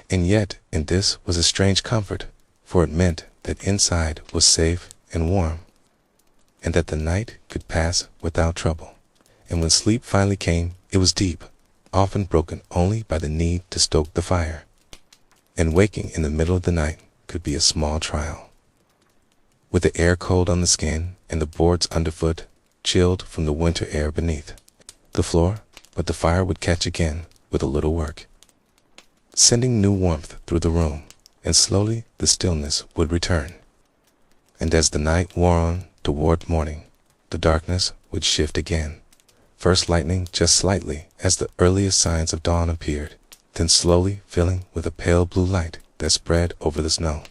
And yet, in this was a strange comfort, for it meant that inside was safe and warm, and that the night could pass without trouble. And when sleep finally came, it was deep, often broken only by the need to stoke the fire. And waking in the middle of the night could be a small trial, with the air cold on the skin and the boards underfoot chilled from the winter air beneath the floor. But the fire would catch again with a little work, sending new warmth through the room, and slowly the stillness would return. And as the night wore on toward morning, the darkness would shift again, first lightening just slightly as the earliest signs of dawn appeared, then slowly filling with a pale blue light that spread over the snow.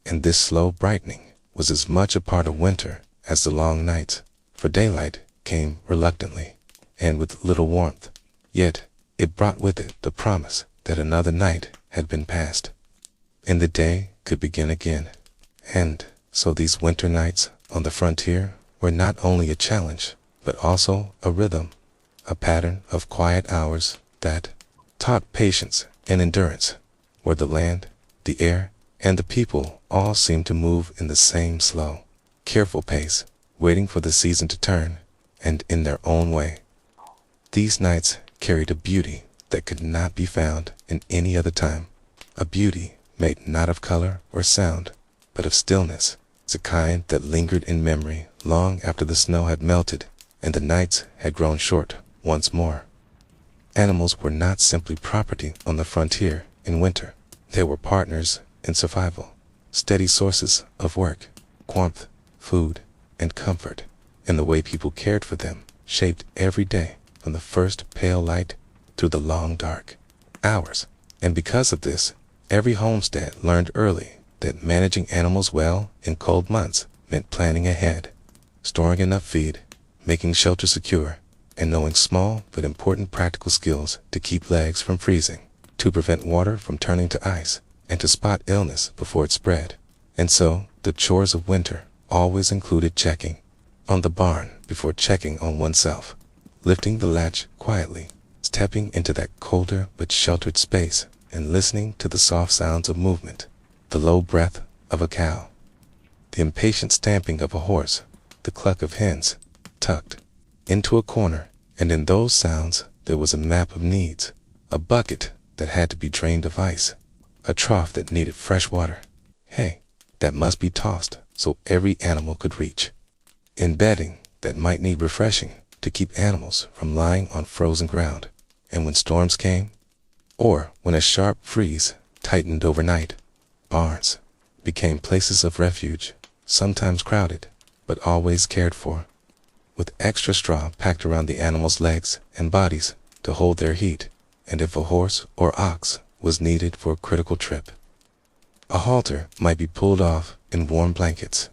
And this slow brightening was as much a part of winter as the long nights, for daylight came reluctantly and with little warmth, yet it brought with it the promise that another night had been passed, and the day could begin again. And so these winter nights on the frontier were not only a challenge, but also a rhythm, a pattern of quiet hours that taught patience and endurance, where the land, the air, and the people all seemed to move in the same slow, careful pace, waiting for the season to turn, and in their own way. These nights carried a beauty that could not be found in any other time, a beauty made not of color or sound, but of stillness, the kind that lingered in memory long after the snow had melted and the nights had grown short once more. Animals were not simply property on the frontier in winter. They were partners and survival, steady sources of work, warmth, food, and comfort, and the way people cared for them shaped every day from the first pale light through the long dark hours. And because of this, every homestead learned early that managing animals well in cold months meant planning ahead, storing enough feed, making shelter secure, and knowing small but important practical skills to keep legs from freezing, to prevent water from turning to ice, and to spot illness before it spread. And so, the chores of winter always included checking on the barn before checking on oneself, lifting the latch quietly, stepping into that colder but sheltered space, and listening to the soft sounds of movement, the low breath of a cow, the impatient stamping of a horse, the cluck of hens, tucked into a corner. And in those sounds there was a map of needs, a bucket that had to be drained of ice, a trough that needed fresh water, hay that must be tossed so every animal could reach, and bedding that might need refreshing to keep animals from lying on frozen ground. And when storms came, or when a sharp freeze tightened overnight, barns became places of refuge, sometimes crowded, but always cared for, with extra straw packed around the animals' legs and bodies to hold their heat, and if a horse or ox was needed for a critical trip, a halter might be pulled off in warm blankets,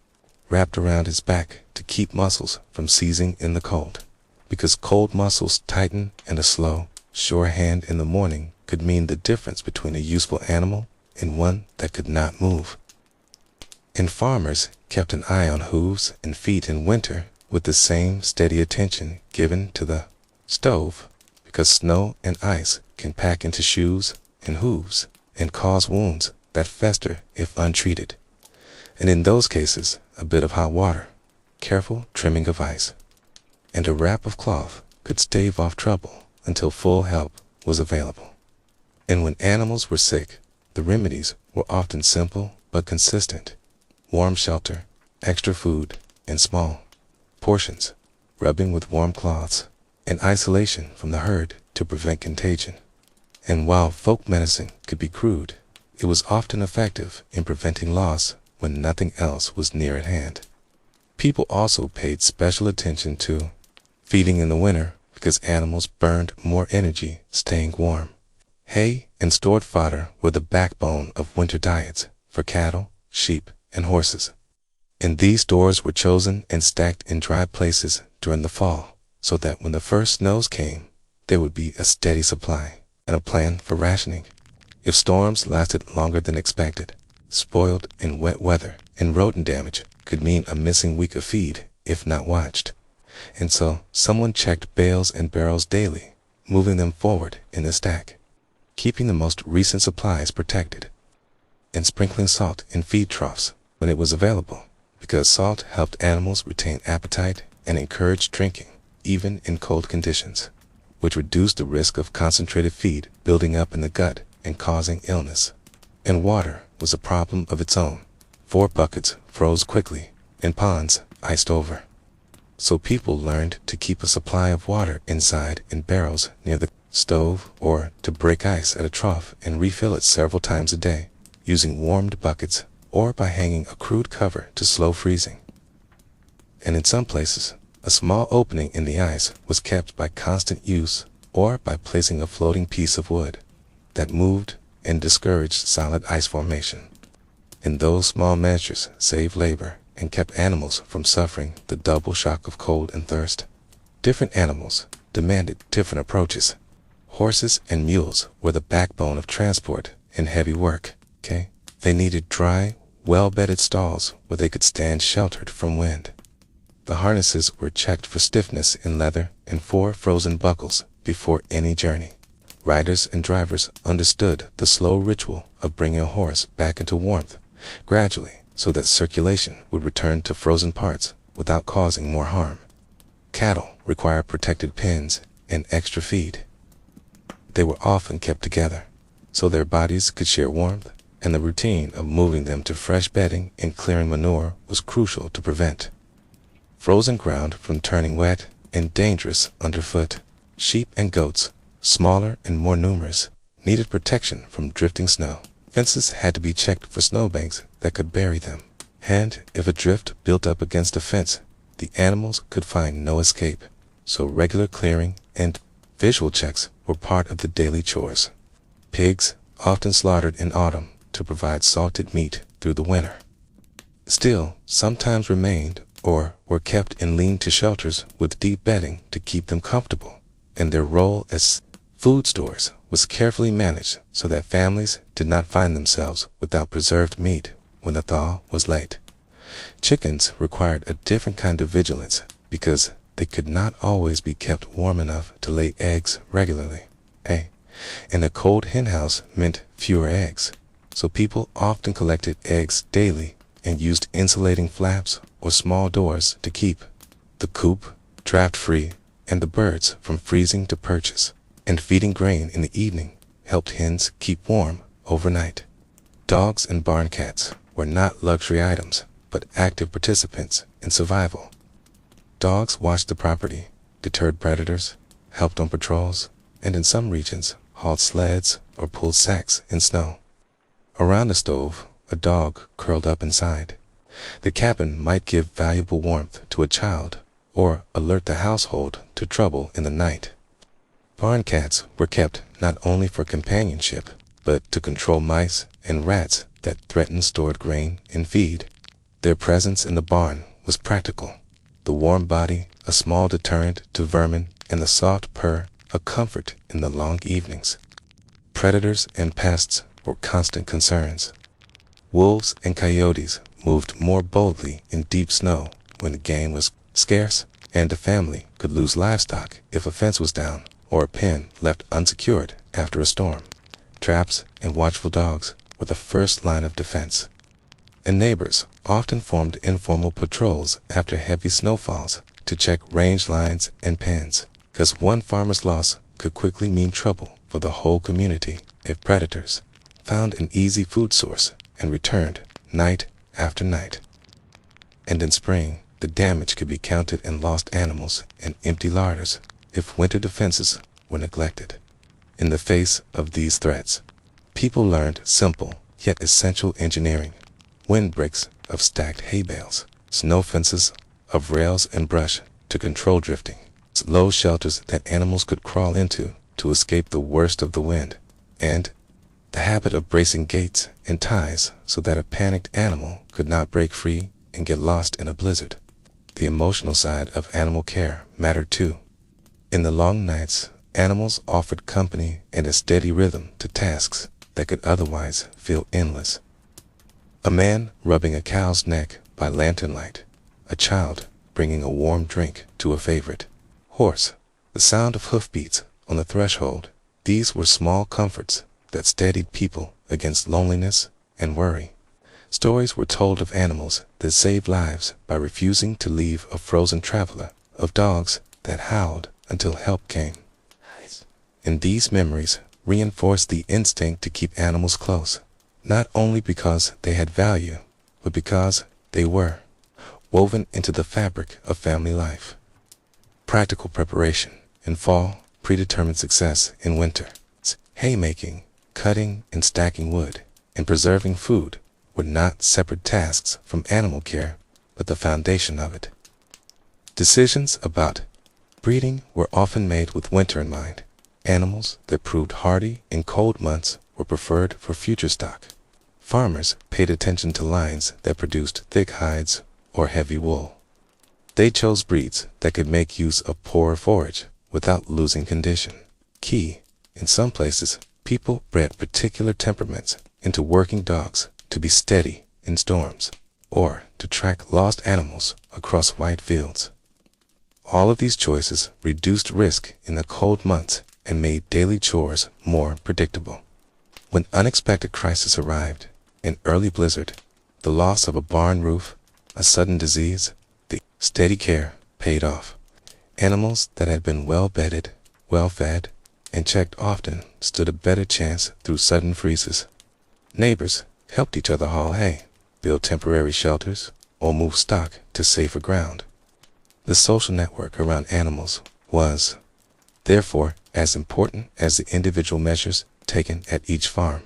wrapped around his back to keep muscles from seizing in the cold, because cold muscles tighten and a slow, sure hand in the morning could mean the difference between a useful animal and one that could not move. And farmers kept an eye on hooves and feet in winter with the same steady attention given to the stove, because snow and ice can pack into shoes and hooves and cause wounds that fester if untreated. And in those cases, a bit of hot water, careful trimming of ice, and a wrap of cloth could stave off trouble until full help was available. And when animals were sick, the remedies were often simple but consistent: warm shelter, extra food, and small portions, rubbing with warm cloths, and isolation from the herd to prevent contagion. And while folk medicine could be crude, it was often effective in preventing loss when nothing else was near at hand. People also paid special attention to feeding in the winter because animals burned more energy staying warm. Hay and stored fodder were the backbone of winter diets for cattle, sheep, and horses. And these stores were chosen and stacked in dry places during the fall, so that when the first snows came, there would be a steady supply and a plan for rationing. If storms lasted longer than expected, spoiled in wet weather and rodent damage could mean a missing week of feed if not watched. And so someone checked bales and barrels daily, moving them forward in the stack, keeping the most recent supplies protected, and sprinkling salt in feed troughs when it was available, because salt helped animals retain appetite and encouraged drinking even in cold conditions, which reduced the risk of concentrated feed building up in the gut and causing illness. And water was a problem of its own. 4 buckets froze quickly, and ponds iced over. So people learned to keep a supply of water inside in barrels near the stove, or to break ice at a trough and refill it several times a day, using warmed buckets or by hanging a crude cover to slow freezing. And in some places, a small opening in the ice was kept by constant use or by placing a floating piece of wood that moved and discouraged solid ice formation. And those small measures saved labor and kept animals from suffering the double shock of cold and thirst. Different animals demanded different approaches. Horses and mules were the backbone of transport and heavy work. They needed dry, well-bedded stalls where they could stand sheltered from wind. The harnesses were checked for stiffness in leather and 4 frozen buckles before any journey. Riders and drivers understood the slow ritual of bringing a horse back into warmth gradually, so that circulation would return to frozen parts without causing more harm. Cattle require protected pens and extra feed. They were often kept together, so their bodies could share warmth, and the routine of moving them to fresh bedding and clearing manure was crucial to prevent frozen ground from turning wet and dangerous underfoot. Sheep and goats, smaller and more numerous, needed protection from drifting snow, Fences had to be checked for snowbanks that could bury them, and if a drift built up against a fence, the animals could find no escape, so regular clearing and visual checks were part of the daily chores. Pigs, often slaughtered in autumn to provide salted meat through the winter, still sometimes remained or were kept in lean-to shelters with deep bedding to keep them comfortable, and their role as food stores was carefully managed so that families did not find themselves without preserved meat when the thaw was late. Chickens required a different kind of vigilance because they could not always be kept warm enough to lay eggs regularly. And a cold henhouse meant fewer eggs, so people often collected eggs daily and used insulating flaps or small doors to keep the coop draft-free and the birds from freezing to purchase. And feeding grain in the evening helped hens keep warm overnight. Dogs and barn cats were not luxury items, but active participants in survival. Dogs watched the property, deterred predators, helped on patrols, and in some regions hauled sleds or pulled sacks in snow. Around the stove, a dog curled up inside. The cabin might give valuable warmth to a child or alert the household to trouble in the night. Barn cats were kept not only for companionship, but to control mice and rats that threatened stored grain and feed. Their presence in the barn was practical. The warm body, a small deterrent to vermin, and the soft purr, a comfort in the long evenings. Predators and pests were constant concerns. Wolves and coyotes moved more boldly in deep snow when the game was scarce, and a family could lose livestock if a fence was down or a pen left unsecured after a storm. Traps and watchful dogs were the first line of defense. And neighbors often formed informal patrols after heavy snowfalls to check range lines and pens, because one farmer's loss could quickly mean trouble for the whole community if predators found an easy food source and returned night after night. And in spring, the damage could be counted in lost animals and empty larders if winter defenses were neglected. In the face of these threats, people learned simple yet essential engineering: windbreaks of stacked hay bales, snow fences of rails and brush to control drifting, low shelters that animals could crawl into to escape the worst of the wind, and the habit of bracing gates and ties so that a panicked animal could not break free and get lost in a blizzard. The emotional side of animal care mattered too. In the long nights, animals offered company and a steady rhythm to tasks that could otherwise feel endless. A man rubbing a cow's neck by lantern light, a child bringing a warm drink to a favorite horse, the sound of hoofbeats on the threshold. These were small comforts that steadied people against loneliness and worry. Stories were told of animals that saved lives by refusing to leave a frozen traveler, of dogs that howled until help came. And these memories reinforced the instinct to keep animals close, not only because they had value, but because they were woven into the fabric of family life. Practical preparation in fall, predetermined success in winter. Haymaking, cutting and stacking wood, and preserving food were not separate tasks from animal care, but the foundation of it. Decisions about breeding were often made with winter in mind. Animals that proved hardy in cold months were preferred for future stock. Farmers paid attention to lines that produced thick hides or heavy wool. They chose breeds that could make use of poorer forage without losing condition. Key, in some places, people bred particular temperaments into working dogs to be steady in storms, or to track lost animals across white fields. All of these choices reduced risk in the cold months and made daily chores more predictable. When unexpected crisis arrived, an early blizzard, the loss of a barn roof, a sudden disease, the steady care paid off. Animals that had been well bedded, well fed, and checked often stood a better chance through sudden freezes. Neighbors helped each other haul hay, build temporary shelters, or move stock to safer ground. The social network around animals was, therefore, as important as the individual measures taken at each farm.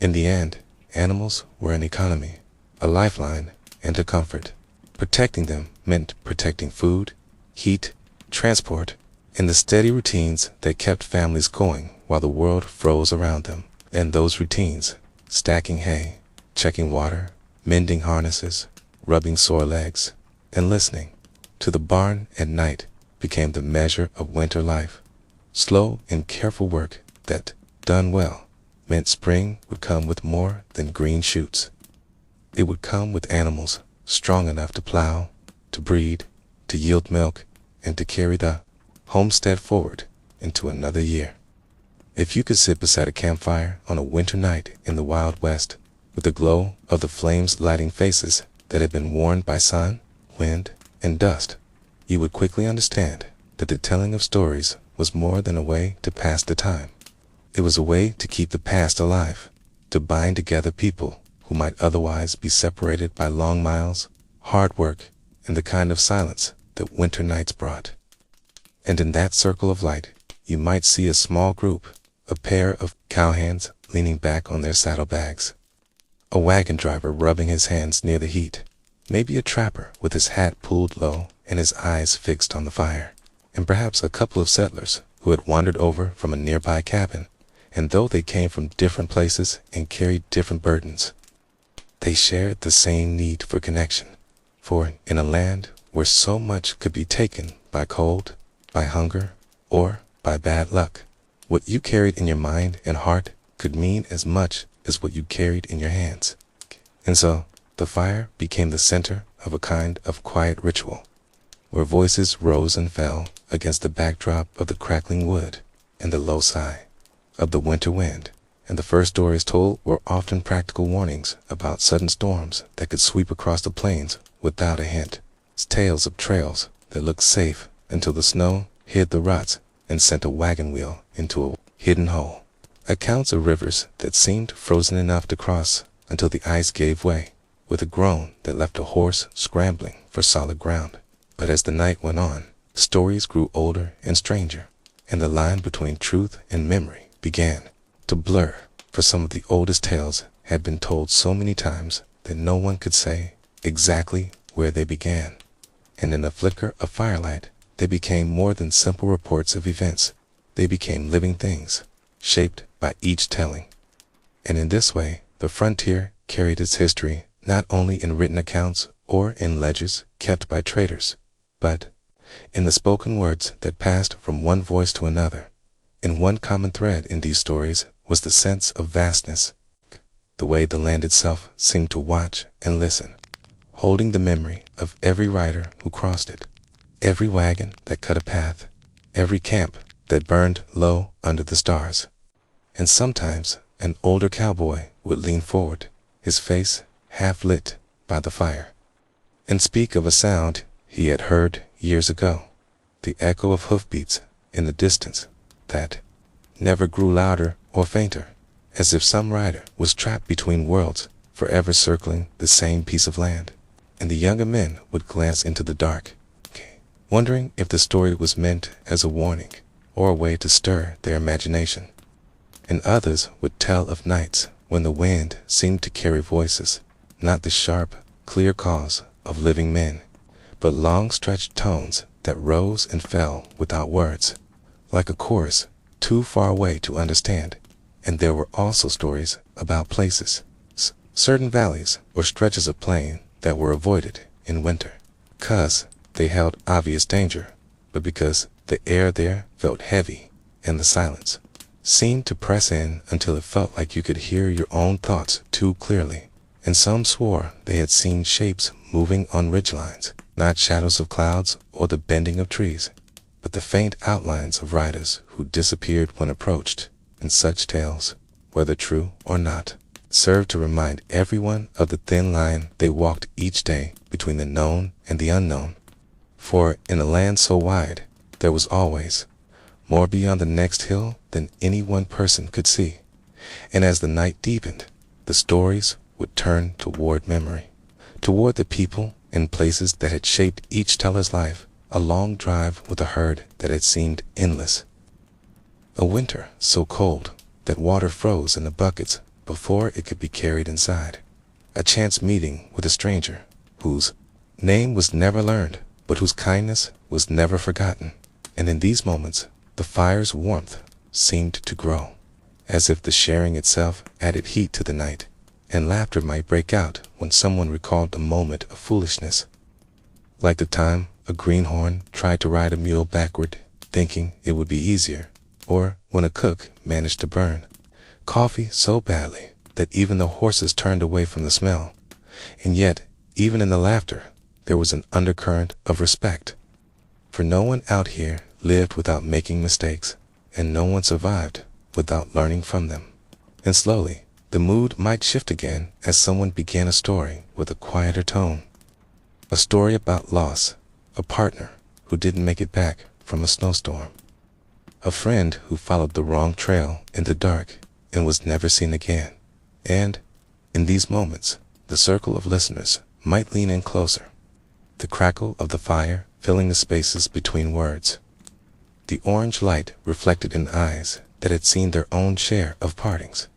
In the end, animals were an economy, a lifeline, and a comfort. Protecting them meant protecting food, heat, transport, and the steady routines that kept families going while the world froze around them. And those routines, stacking hay, checking water, mending harnesses, rubbing sore legs, and listening to the barn at night, became the measure of winter life. Slow and careful work that, done well, meant spring would come with more than green shoots. It would come with animals strong enough to plow, to breed, to yield milk, and to carry the homestead forward into another year. If you could sit beside a campfire on a winter night in the Wild West, with the glow of the flames lighting faces that had been warmed by sun, wind, and dust, you would quickly understand that the telling of stories was more than a way to pass the time. It was a way to keep the past alive, to bind together people who might otherwise be separated by long miles, hard work, and the kind of silence that winter nights brought. And in that circle of light, you might see a small group, a pair of cowhands leaning back on their saddlebags, a wagon driver rubbing his hands near the heat, maybe a trapper with his hat pulled low and his eyes fixed on the fire, and perhaps a couple of settlers who had wandered over from a nearby cabin, and though they came from different places and carried different burdens, they shared the same need for connection. For in a land where so much could be taken by cold, by hunger, or by bad luck, what you carried in your mind and heart could mean as much as what you carried in your hands. And so, the fire became the center of a kind of quiet ritual, where voices rose and fell against the backdrop of the crackling wood and the low sigh of the winter wind. And the first stories told were often practical warnings about sudden storms that could sweep across the plains without a hint. Tales of trails that looked safe until the snow hid the ruts and sent a wagon wheel into a hidden hole. Accounts of rivers that seemed frozen enough to cross until the ice gave way, with a groan that left a horse scrambling for solid ground. But as the night went on, stories grew older and stranger, and the line between truth and memory began to blur, for some of the oldest tales had been told so many times that no one could say exactly where they began. And in a flicker of firelight, they became more than simple reports of events. They became living things, shaped by each telling. And in this way, the frontier carried its history not only in written accounts or in ledgers kept by traders, but in the spoken words that passed from one voice to another. And one common thread in these stories was the sense of vastness, the way the land itself seemed to watch and listen, holding the memory of every rider who crossed it, every wagon that cut a path, every camp that burned low under the stars. And sometimes an older cowboy would lean forward, his face half lit by the fire, and speak of a sound he had heard years ago, the echo of hoofbeats in the distance that never grew louder or fainter, as if some rider was trapped between worlds, forever circling the same piece of land. And the younger men would glance into the dark, wondering if the story was meant as a warning or a way to stir their imagination. And others would tell of nights when the wind seemed to carry voices, not the sharp, clear calls of living men, but long-stretched tones that rose and fell without words, like a chorus too far away to understand. And there were also stories about places, certain valleys or stretches of plain that were avoided in winter, 'cause they held obvious danger, but because the air there felt heavy and the silence seemed to press in until it felt like you could hear your own thoughts too clearly. And some swore they had seen shapes moving on ridgelines, not shadows of clouds or the bending of trees, but the faint outlines of riders who disappeared when approached. And such tales, whether true or not, served to remind everyone of the thin line they walked each day between the known and the unknown. For in a land so wide, there was always more beyond the next hill than any one person could see. And as the night deepened, the stories would turn toward memory, toward the people and places that had shaped each teller's life, a long drive with a herd that had seemed endless, a winter so cold that water froze in the buckets before it could be carried inside. A chance meeting with a stranger whose name was never learned, but whose kindness was never forgotten. And in these moments, the fire's warmth seemed to grow, as if the sharing itself added heat to the night, and laughter might break out when someone recalled a moment of foolishness, like the time a greenhorn tried to ride a mule backward, thinking it would be easier, or when a cook managed to burn coffee so badly that even the horses turned away from the smell. And yet, even in the laughter, there was an undercurrent of respect. For no one out here lived without making mistakes, and no one survived without learning from them. And slowly, the mood might shift again as someone began a story with a quieter tone. A story about loss, a partner who didn't make it back from a snowstorm, a friend who followed the wrong trail in the dark and was never seen again. And, in these moments, the circle of listeners might lean in closer, the crackle of the fire filling the spaces between words, the orange light reflected in eyes that had seen their own share of partings.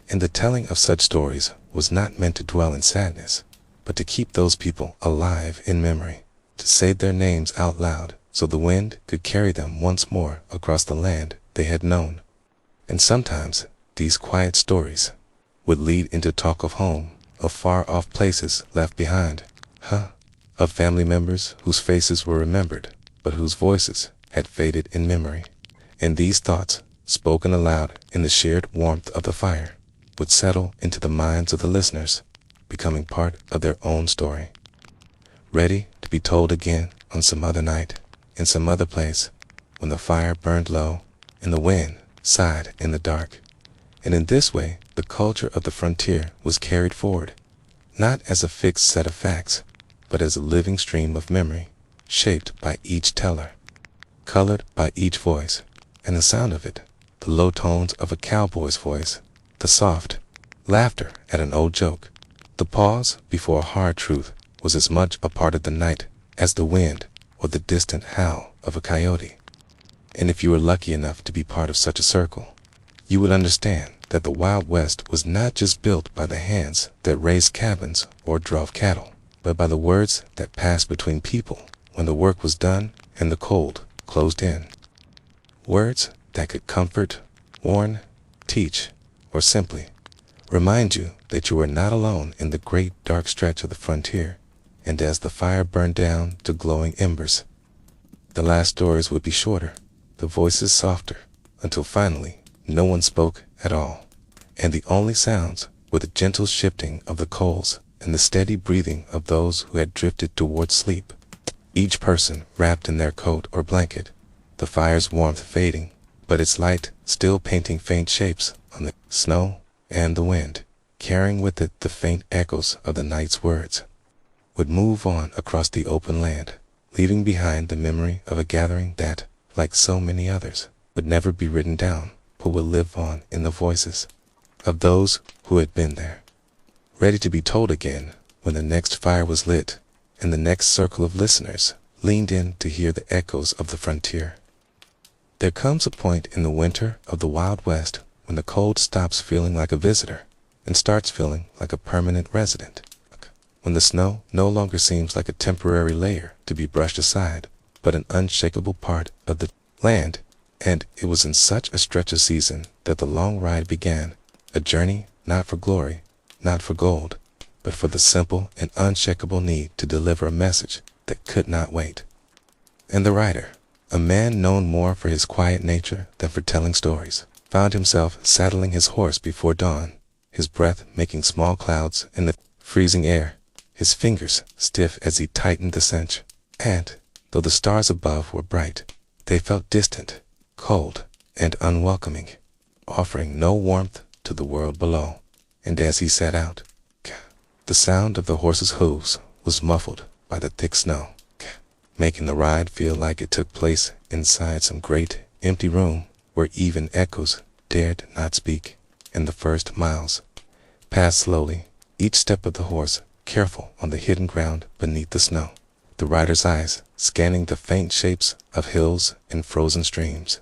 And the telling of such stories was not meant to dwell in sadness, but to keep those people alive in memory, to say their names out loud so the wind could carry them once more across the land they had known. And sometimes these quiet stories would lead into talk of home, of far-off places left behind, of family members whose faces were remembered, but whose voices had faded in memory. And these thoughts, spoken aloud in the shared warmth of the fire, would settle into the minds of the listeners, becoming part of their own story, ready to be told again on some other night, in some other place, when the fire burned low and the wind sighed in the dark. And in this way, the culture of the frontier was carried forward, not as a fixed set of facts, but as a living stream of memory, shaped by each teller, colored by each voice, and the sound of it, the low tones of a cowboy's voice, the soft laughter at an old joke, the pause before a hard truth, was as much a part of the night as the wind or the distant howl of a coyote. And if you were lucky enough to be part of such a circle, you would understand that the Wild West was not just built by the hands that raised cabins or drove cattle, but by the words that passed between people when the work was done and the cold closed in. Words that could comfort, warn, teach, or simply remind you that you were not alone in the great dark stretch of the frontier. And as the fire burned down to glowing embers, the last stories would be shorter, the voices softer, until finally no one spoke at all, and the only sounds were the gentle shifting of the coals and the steady breathing of those who had drifted towards sleep, each person wrapped in their coat or blanket, the fire's warmth fading, but its light still painting faint shapes on the snow and the wind, carrying with it the faint echoes of the night's words, would move on across the open land, leaving behind the memory of a gathering that, like so many others, would never be written down, but would live on in the voices of those who had been there, ready to be told again when the next fire was lit and the next circle of listeners leaned in to hear the echoes of the frontier. There comes a point in the winter of the Wild West when the cold stops feeling like a visitor and starts feeling like a permanent resident, when the snow no longer seems like a temporary layer to be brushed aside, but an unshakable part of the land. And it was in such a stretch of season that the long ride began, a journey not for glory, not for gold, but for the simple and unshakable need to deliver a message that could not wait. And the writer, a man known more for his quiet nature than for telling stories, found himself saddling his horse before dawn, his breath making small clouds in the freezing air, his fingers stiff as he tightened the cinch. And, though the stars above were bright, they felt distant, cold, and unwelcoming, offering no warmth to the world below. And as he set out, the sound of the horse's hooves was muffled by the thick snow, making the ride feel like it took place inside some great, empty room where even echoes dared not speak. And the first miles passed slowly, each step of the horse careful on the hidden ground beneath the snow, the rider's eyes scanning the faint shapes of hills and frozen streams,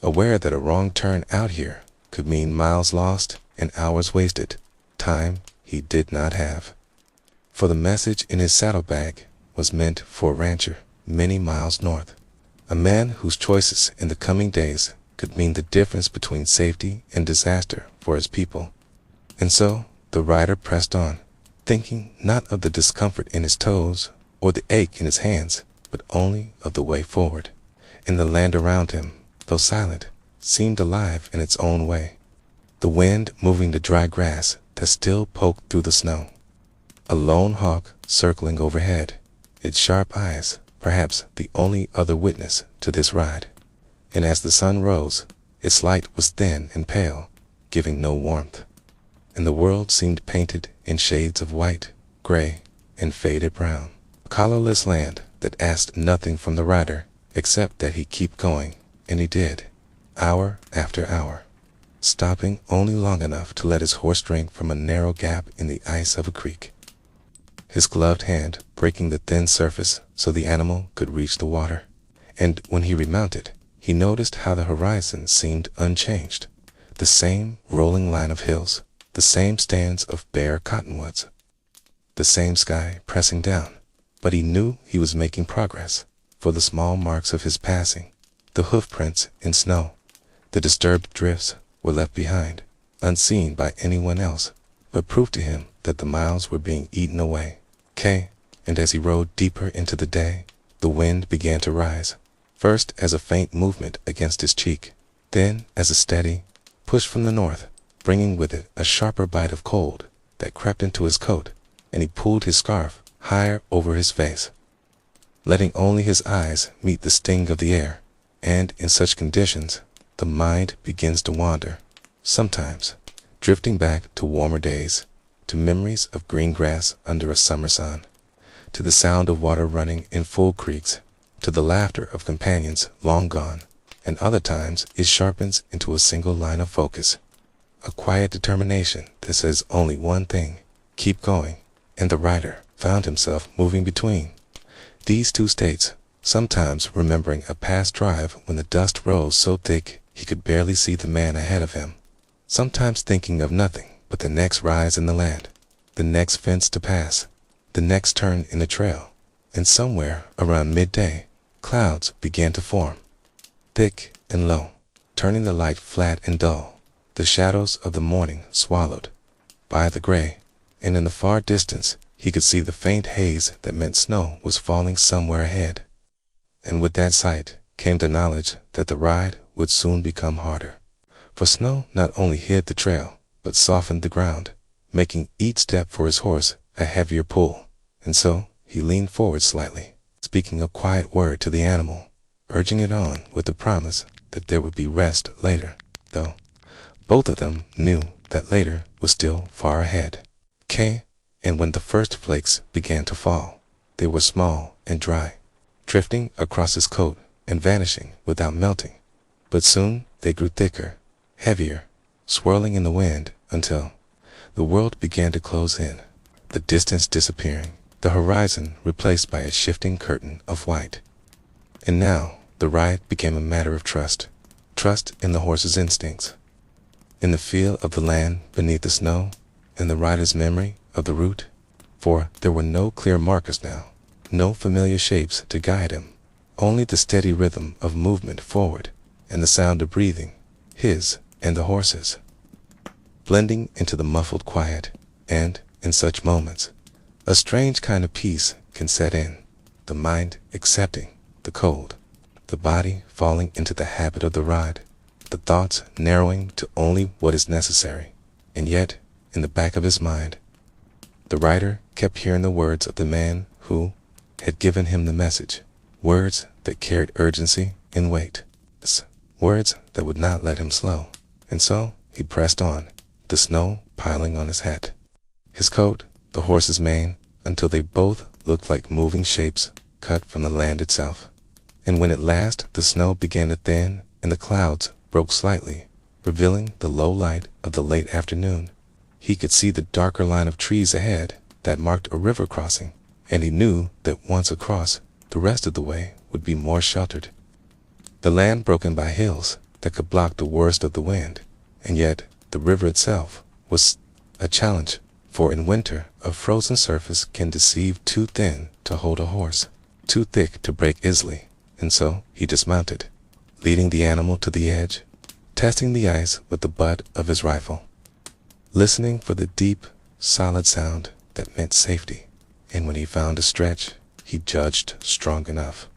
aware that a wrong turn out here could mean miles lost and hours wasted, time he did not have. For the message in his saddlebag was meant for a rancher many miles north, a man whose choices in the coming days could mean the difference between safety and disaster for his people. And so the rider pressed on, thinking not of the discomfort in his toes or the ache in his hands, but only of the way forward. And the land around him, though silent, seemed alive in its own way, the wind moving the dry grass that still poked through the snow. A lone hawk circling overhead, its sharp eyes perhaps the only other witness to this ride. And as the sun rose, its light was thin and pale, giving no warmth. And the world seemed painted in shades of white, gray, and faded brown. A colorless land that asked nothing from the rider except that he keep going, and he did, hour after hour, stopping only long enough to let his horse drink from a narrow gap in the ice of a creek, his gloved hand breaking the thin surface so the animal could reach the water. And when he remounted, he noticed how the horizon seemed unchanged, the same rolling line of hills, the same stands of bare cottonwoods, the same sky pressing down. But he knew he was making progress, for the small marks of his passing, the hoof prints in snow, the disturbed drifts were left behind, unseen by anyone else, but proved to him that the miles were being eaten away. And as he rode deeper into the day, the wind began to rise, first as a faint movement against his cheek, then as a steady push from the north, bringing with it a sharper bite of cold that crept into his coat, and he pulled his scarf higher over his face, letting only his eyes meet the sting of the air. And in such conditions, the mind begins to wander, sometimes drifting back to warmer days, to memories of green grass under a summer sun, to the sound of water running in full creeks, to the laughter of companions long gone, and other times it sharpens into a single line of focus, a quiet determination that says only one thing: keep going. And the rider found himself moving between these two states, sometimes remembering a past drive when the dust rose so thick he could barely see the man ahead of him, sometimes thinking of nothing but the next rise in the land, the next fence to pass, the next turn in the trail. And somewhere around midday, clouds began to form, thick and low, turning the light flat and dull, the shadows of the morning swallowed by the gray, and in the far distance he could see the faint haze that meant snow was falling somewhere ahead. And with that sight came the knowledge that the ride would soon become harder, for snow not only hid the trail, but softened the ground, making each step for his horse a heavier pull. And so he leaned forward slightly, speaking a quiet word to the animal, urging it on with the promise that there would be rest later, though both of them knew that later was still far ahead. And when the first flakes began to fall, they were small and dry, drifting across his coat and vanishing without melting. But soon they grew thicker, heavier, swirling in the wind until the world began to close in, the distance disappearing, the horizon replaced by a shifting curtain of white. And now the ride became a matter of trust in the horse's instincts, in the feel of the land beneath the snow, in the rider's memory of the route. For there were no clear markers now, no familiar shapes to guide him, only the steady rhythm of movement forward and the sound of breathing, his and the horse's, blending into the muffled quiet. And in such moments, a strange kind of peace can set in, the mind accepting the cold, the body falling into the habit of the ride, the thoughts narrowing to only what is necessary. And yet, in the back of his mind, the rider kept hearing the words of the man who had given him the message, words that carried urgency and weight, words that would not let him slow. And so he pressed on, the snow piling on his hat, his coat, the horse's mane, until they both looked like moving shapes cut from the land itself. And when at last the snow began to thin and the clouds broke slightly, revealing the low light of the late afternoon, he could see the darker line of trees ahead that marked a river crossing, and he knew that once across, the rest of the way would be more sheltered. The land broken by hills that could block the worst of the wind, and yet the river itself was a challenge, for in winter a frozen surface can deceive too thin to hold a horse, too thick to break easily, and so he dismounted, leading the animal to the edge, testing the ice with the butt of his rifle, listening for the deep, solid sound that meant safety, and when he found a stretch he judged strong enough,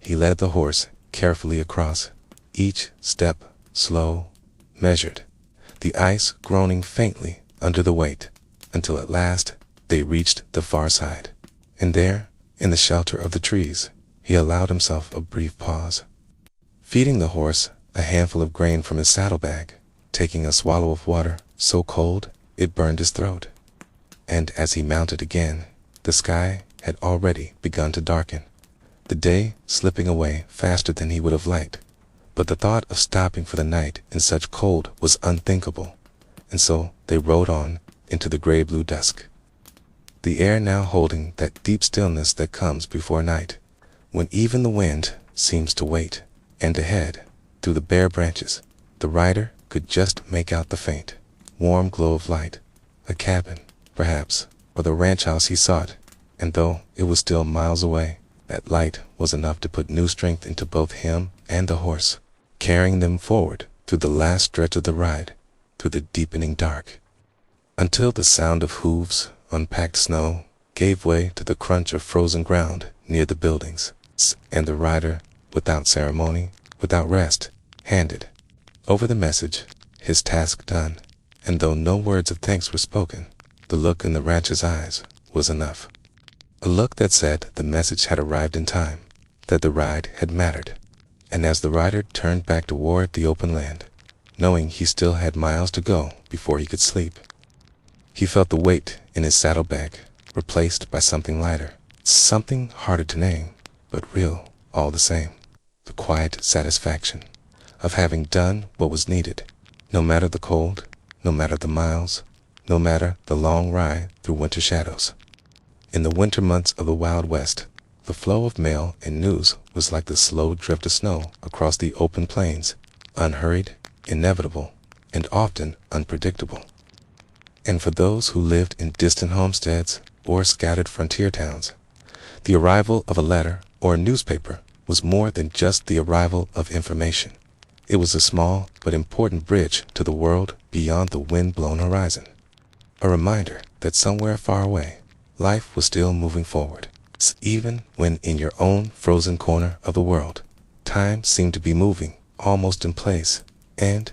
he led the horse carefully across, each step slow, measured, the ice groaning faintly under the weight, until at last they reached the far side, and there, in the shelter of the trees, he allowed himself a brief pause, feeding the horse a handful of grain from his saddlebag, taking a swallow of water so cold it burned his throat. And as he mounted again, the sky had already begun to darken, the day slipping away faster than he would have liked, but the thought of stopping for the night in such cold was unthinkable, and so they rode on into the gray-blue dusk, the air now holding that deep stillness that comes before night, when even the wind seems to wait, and ahead, through the bare branches, the rider could just make out the faint, warm glow of light, a cabin, perhaps, or the ranch house he sought, and though it was still miles away, that light was enough to put new strength into both him and the horse, carrying them forward through the last stretch of the ride, through the deepening dark, until the sound of hooves on packed snow gave way to the crunch of frozen ground near the buildings, and the rider, without ceremony, without rest, handed over the message, his task done, and though no words of thanks were spoken, the look in the rancher's eyes was enough. A look that said the message had arrived in time, that the ride had mattered, and as the rider turned back toward the open land, knowing he still had miles to go before he could sleep, he felt the weight in his saddlebag replaced by something lighter, something harder to name, but real all the same, the quiet satisfaction of having done what was needed, no matter the cold, no matter the miles, no matter the long ride through winter shadows. In the winter months of the Wild West, the flow of mail and news was like the slow drift of snow across the open plains, unhurried, inevitable, and often unpredictable. And for those who lived in distant homesteads or scattered frontier towns, the arrival of a letter or a newspaper was more than just the arrival of information. It was a small but important bridge to the world beyond the wind-blown horizon, a reminder that somewhere far away, life was still moving forward, even when in your own frozen corner of the world, time seemed to be moving almost in place, and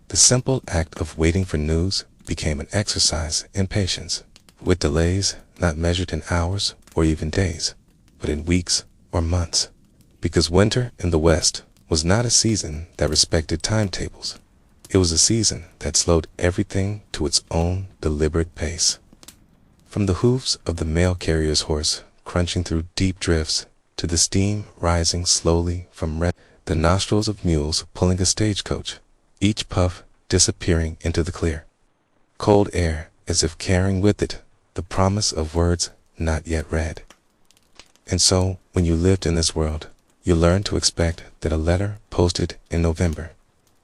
the simple act of waiting for news became an exercise in patience, with delays not measured in hours or even days, but in weeks or months, because winter in the West was not a season that respected timetables. It was a season that slowed everything to its own deliberate pace. From the hoofs of the mail carrier's horse crunching through deep drifts to the steam rising slowly from the nostrils of mules pulling a stagecoach, each puff disappearing into the clear, cold air as if carrying with it the promise of words not yet read. And so, when you lived in this world, you learned to expect that a letter posted in November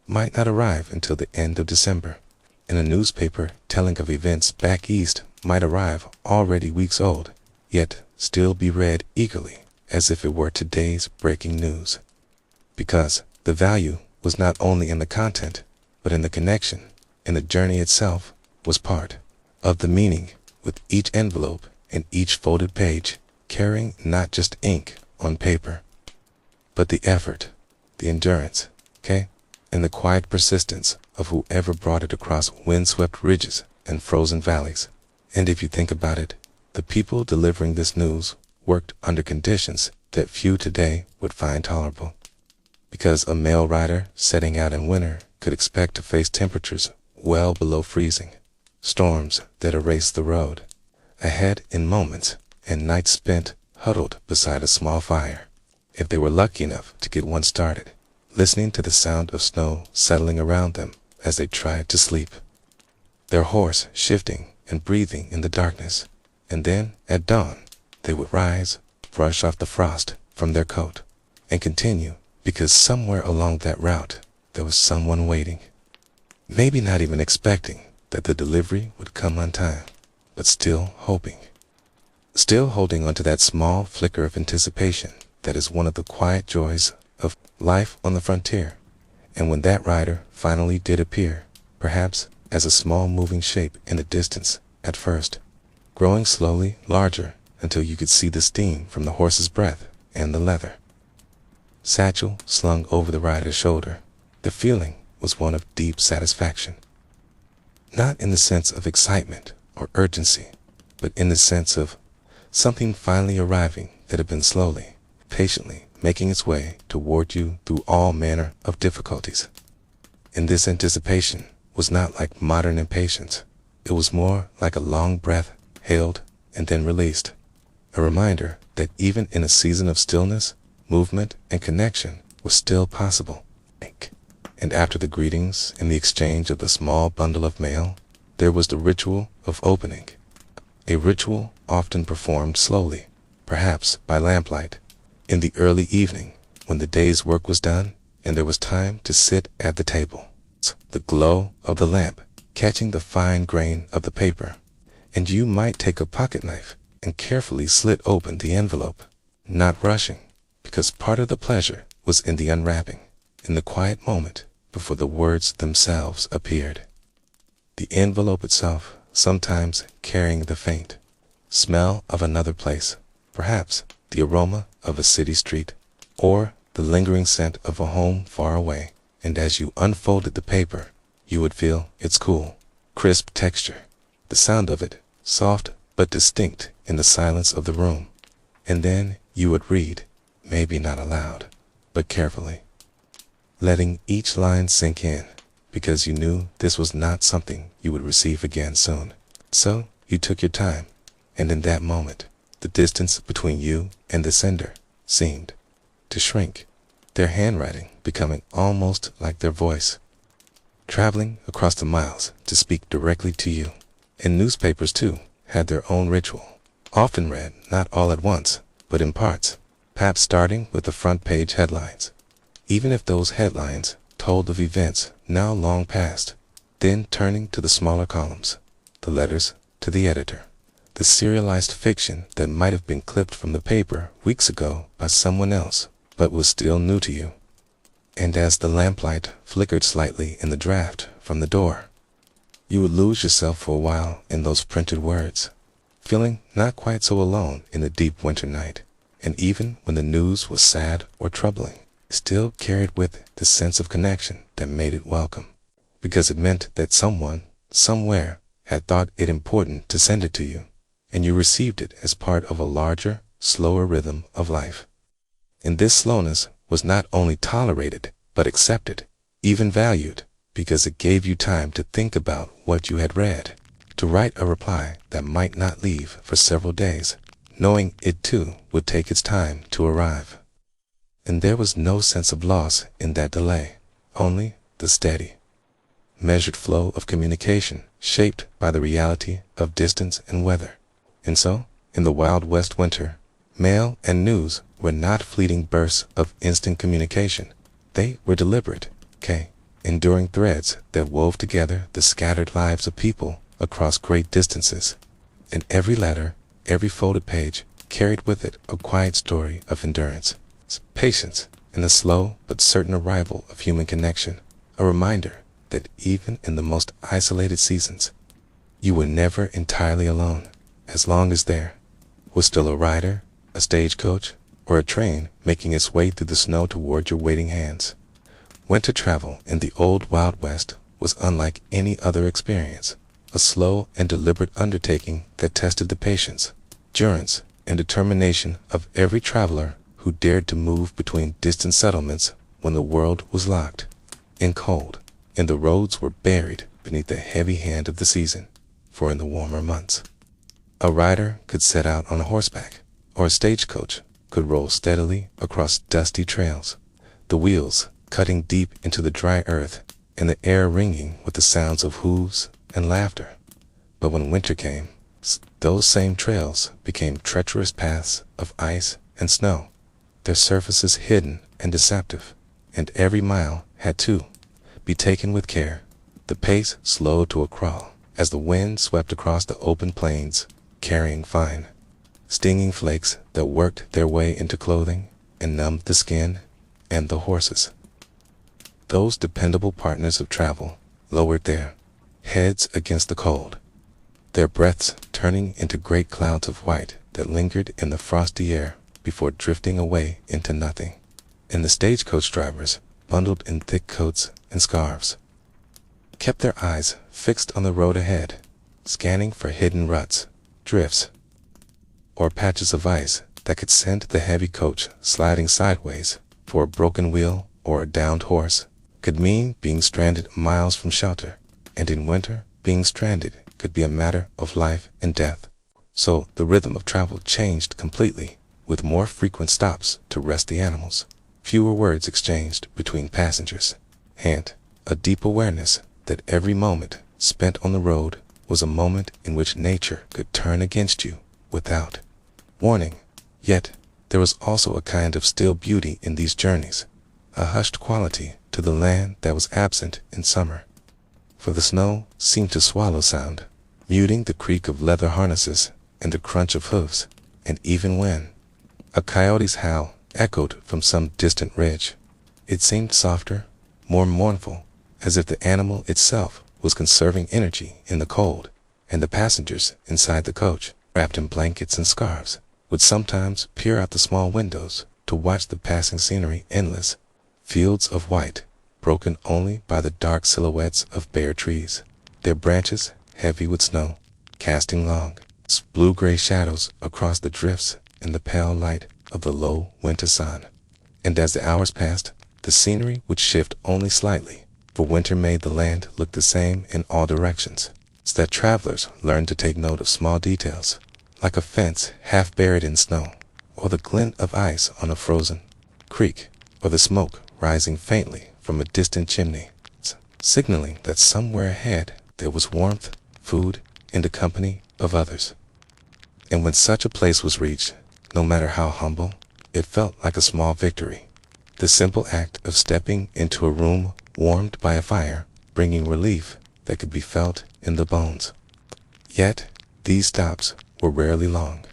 might not arrive until the end of December, and a newspaper telling of events back east might arrive already weeks old, yet still be read eagerly as if it were today's breaking news. Because the value was not only in the content, but in the connection, and the journey itself was part of the meaning, with each envelope and each folded page carrying not just ink on paper, but the effort, the endurance, and the quiet persistence of whoever brought it across windswept ridges and frozen valleys. And if you think about it, the people delivering this news worked under conditions that few today would find tolerable, because a mail rider setting out in winter could expect to face temperatures well below freezing, storms that erased the road ahead in moments, and nights spent huddled beside a small fire, if they were lucky enough to get one started, listening to the sound of snow settling around them as they tried to sleep, their horse shifting and breathing in the darkness. And then, at dawn, they would rise, brush off the frost from their coat, and continue, because somewhere along that route there was someone waiting, maybe not even expecting, that the delivery would come on time, but still hoping. Still holding onto that small flicker of anticipation that is one of the quiet joys of life on the frontier. And when that rider finally did appear, perhaps as a small moving shape in the distance at first, growing slowly larger until you could see the steam from the horse's breath and the leather satchel slung over the rider's shoulder, the feeling was one of deep satisfaction. Not in the sense of excitement or urgency, but in the sense of something finally arriving that had been slowly, patiently making its way toward you through all manner of difficulties. And this anticipation was not like modern impatience. It was more like a long breath held and then released, a reminder that even in a season of stillness, movement and connection was still possible. And after the greetings and the exchange of the small bundle of mail, there was the ritual of opening, a ritual often performed slowly, perhaps by lamplight, in the early evening when the day's work was done and there was time to sit at the table, the glow of the lamp catching the fine grain of the paper, and you might take a pocket knife and carefully slit open the envelope, not rushing, because part of the pleasure was in the unwrapping, in the quiet moment before the words themselves appeared. The envelope itself sometimes carrying the faint smell of another place, perhaps the aroma of a city street, or the lingering scent of a home far away, and as you unfolded the paper, you would feel its cool, crisp texture, the sound of it soft but distinct in the silence of the room, and then you would read, maybe not aloud, but carefully, letting each line sink in, because you knew this was not something you would receive again soon. So you took your time, and in that moment, the distance between you and the sender seemed to shrink, their handwriting becoming almost like their voice, traveling across the miles to speak directly to you. And newspapers, too, had their own ritual, often read not all at once, but in parts, perhaps starting with the front page headlines, even if those headlines told of events now long past, then turning to the smaller columns, the letters to the editor, the serialized fiction that might have been clipped from the paper weeks ago by someone else, but was still new to you. And as the lamplight flickered slightly in the draft from the door, you would lose yourself for a while in those printed words, feeling not quite so alone in the deep winter night, and even when the news was sad or troubling, still carried with it the sense of connection that made it welcome, because it meant that someone, somewhere, had thought it important to send it to you, and you received it as part of a larger, slower rhythm of life. And this slowness was not only tolerated, but accepted, even valued, because it gave you time to think about what you had read, to write a reply that might not leave for several days, knowing it too would take its time to arrive. And there was no sense of loss in that delay, only the steady, measured flow of communication shaped by the reality of distance and weather. And so, in the Wild West winter, mail and news were not fleeting bursts of instant communication. They were deliberate, enduring threads that wove together the scattered lives of people across great distances. And every letter, every folded page, carried with it a quiet story of endurance, patience, and the slow but certain arrival of human connection, a reminder that even in the most isolated seasons, you were never entirely alone, as long as there was still a rider, a stagecoach, or a train making its way through the snow toward your waiting hands. Winter travel in the old Wild West was unlike any other experience, a slow and deliberate undertaking that tested the patience, endurance, and determination of every traveler who dared to move between distant settlements when the world was locked and cold, and the roads were buried beneath the heavy hand of the season. For in the warmer months, a rider could set out on horseback, or a stagecoach could roll steadily across dusty trails, the wheels cutting deep into the dry earth and the air ringing with the sounds of hooves and laughter. But when winter came, those same trails became treacherous paths of ice and snow, their surfaces hidden and deceptive, and every mile had to be taken with care, the pace slowed to a crawl, as the wind swept across the open plains, carrying fine, stinging flakes that worked their way into clothing and numbed the skin and the horses. Those dependable partners of travel lowered their heads against the cold, their breaths turning into great clouds of white that lingered in the frosty air before drifting away into nothing. And the stagecoach drivers, bundled in thick coats and scarves, kept their eyes fixed on the road ahead, scanning for hidden ruts, drifts, or patches of ice that could send the heavy coach sliding sideways, for a broken wheel or a downed horse could mean being stranded miles from shelter, and in winter, being stranded could be a matter of life and death. So the rhythm of travel changed completely, with more frequent stops to rest the animals, fewer words exchanged between passengers, and a deep awareness that every moment spent on the road was a moment in which nature could turn against you without warning. Yet there was also a kind of still beauty in these journeys, a hushed quality to the land that was absent in summer. For the snow seemed to swallow sound, muting the creak of leather harnesses and the crunch of hoofs, and even when a coyote's howl echoed from some distant ridge, it seemed softer, more mournful, as if the animal itself was conserving energy in the cold, and the passengers inside the coach, wrapped in blankets and scarves, would sometimes peer out the small windows to watch the passing scenery, endless fields of white, broken only by the dark silhouettes of bare trees, their branches heavy with snow, casting long, blue-gray shadows across the drifts in the pale light of the low winter sun. And as the hours passed, the scenery would shift only slightly, for winter made the land look the same in all directions, so that travelers learned to take note of small details, like a fence half buried in snow, or the glint of ice on a frozen creek, or the smoke rising faintly from a distant chimney, signaling that somewhere ahead there was warmth, food, and the company of others. And when such a place was reached, no matter how humble, it felt like a small victory. The simple act of stepping into a room warmed by a fire, bringing relief that could be felt in the bones. Yet these stops were rarely long,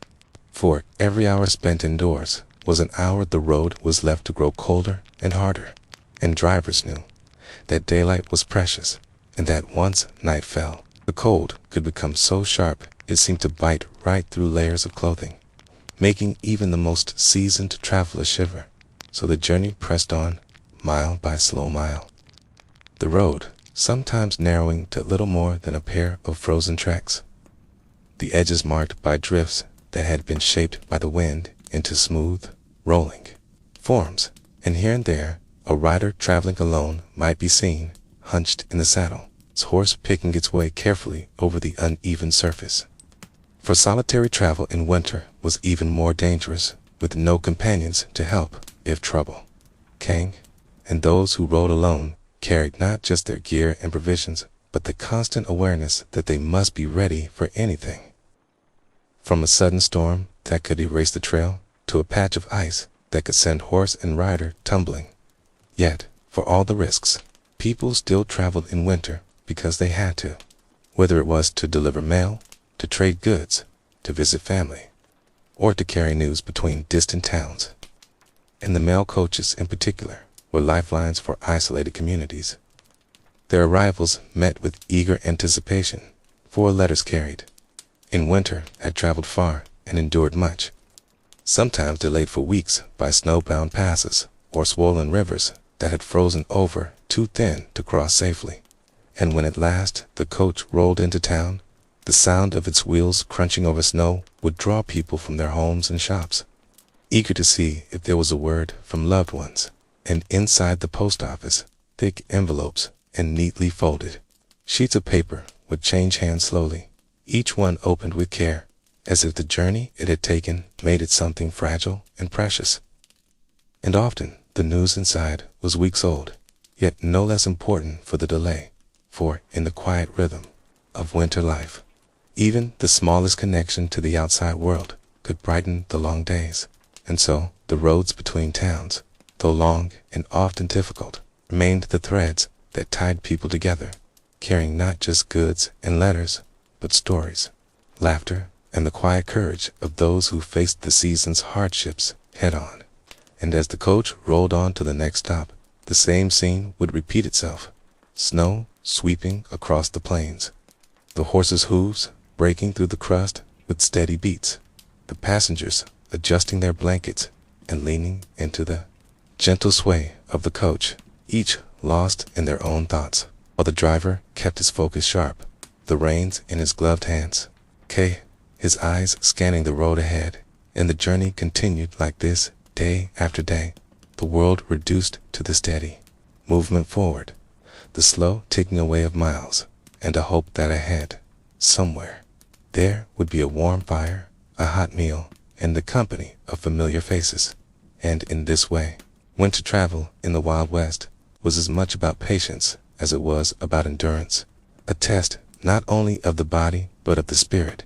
for every hour spent indoors was an hour the road was left to grow colder and harder, and drivers knew that daylight was precious, and that once night fell, the cold could become so sharp it seemed to bite right through layers of clothing, making even the most seasoned traveler shiver. So the journey pressed on, mile by slow mile, the road sometimes narrowing to little more than a pair of frozen tracks, the edges marked by drifts that had been shaped by the wind into smooth, rolling forms, and here and there a rider traveling alone might be seen, hunched in the saddle, his horse picking its way carefully over the uneven surface. For solitary travel in winter was even more dangerous, with no companions to help if trouble came, and those who rode alone carried not just their gear and provisions, but the constant awareness that they must be ready for anything, from a sudden storm that could erase the trail to a patch of ice that could send horse and rider tumbling. Yet, for all the risks, people still traveled in winter because they had to, whether it was to deliver mail, to trade goods, to visit family, or to carry news between distant towns. And the mail coaches in particular were lifelines for isolated communities. Their arrivals met with eager anticipation, for letters carried in winter had traveled far and endured much, sometimes delayed for weeks by snowbound passes or swollen rivers that had frozen over too thin to cross safely. And when at last the coach rolled into town, the sound of its wheels crunching over snow would draw people from their homes and shops, eager to see if there was a word from loved ones. And inside the post office, thick envelopes and neatly folded sheets of paper would change hands slowly, each one opened with care, as if the journey it had taken made it something fragile and precious. And often the news inside was weeks old, yet no less important for the delay, for in the quiet rhythm of winter life, even the smallest connection to the outside world could brighten the long days. And so the roads between towns, though long and often difficult, remained the threads that tied people together, carrying not just goods and letters, but stories, laughter, and the quiet courage of those who faced the season's hardships head-on. And as the coach rolled on to the next stop, the same scene would repeat itself. Snow sweeping across the plains, the horses' hooves breaking through the crust with steady beats, the passengers adjusting their blankets and leaning into the gentle sway of the coach, each lost in their own thoughts, while the driver kept his focus sharp, the reins in his gloved hands, his eyes scanning the road ahead. And the journey continued like this day after day, the world reduced to the steady movement forward, the slow ticking away of miles, and a hope that ahead, somewhere, there would be a warm fire, a hot meal, and the company of familiar faces. And in this way, winter travel in the Wild West was as much about patience as it was about endurance, a test not only of the body but of the spirit,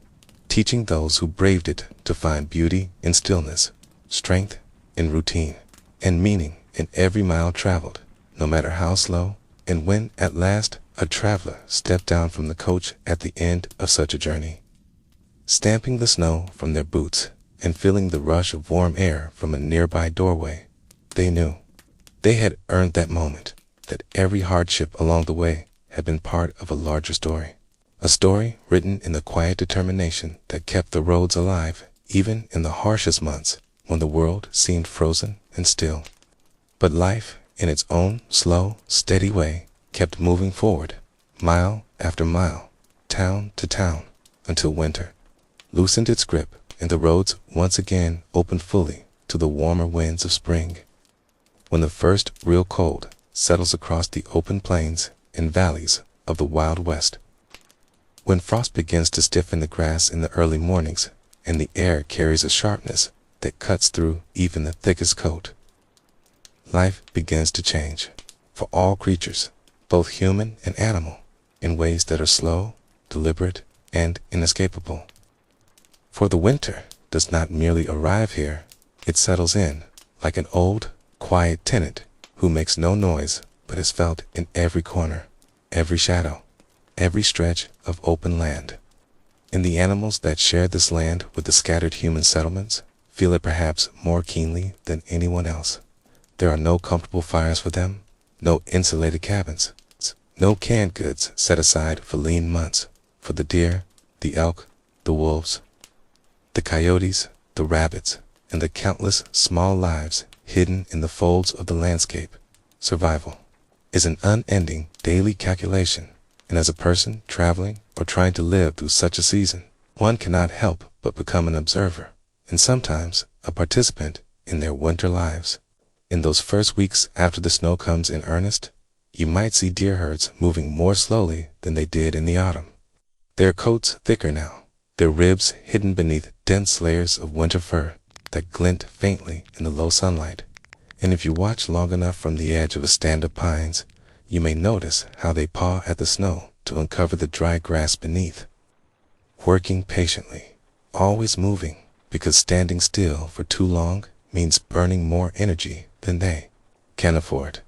teaching those who braved it to find beauty in stillness, strength in routine, and meaning in every mile traveled, no matter how slow. And when, at last, a traveler stepped down from the coach at the end of such a journey, stamping the snow from their boots and feeling the rush of warm air from a nearby doorway, they knew they had earned that moment, that every hardship along the way had been part of a larger story, a story written in the quiet determination that kept the roads alive even in the harshest months when the world seemed frozen and still. But life, in its own slow, steady way, kept moving forward, mile after mile, town to town, until winter loosened its grip and the roads once again opened fully to the warmer winds of spring. When the first real cold settles across the open plains and valleys of the Wild West, when frost begins to stiffen the grass in the early mornings and the air carries a sharpness that cuts through even the thickest coat, life begins to change for all creatures, both human and animal, in ways that are slow, deliberate, and inescapable. For the winter does not merely arrive here, it settles in like an old, quiet tenant who makes no noise but is felt in every corner, every shadow, every stretch of open land. And the animals that share this land with the scattered human settlements feel it perhaps more keenly than anyone else. There are no comfortable fires for them, no insulated cabins, no canned goods set aside for lean months, for the deer, the elk, the wolves, the coyotes, the rabbits, and the countless small lives hidden in the folds of the landscape. Survival is an unending daily calculation, and as a person traveling or trying to live through such a season, one cannot help but become an observer, and sometimes a participant in their winter lives. In those first weeks after the snow comes in earnest, you might see deer herds moving more slowly than they did in the autumn. Their coats thicker now, their ribs hidden beneath dense layers of winter fur that glint faintly in the low sunlight. And if you watch long enough from the edge of a stand of pines, you may notice how they paw at the snow to uncover the dry grass beneath. Working patiently, always moving, because standing still for too long means burning more energy than they can afford.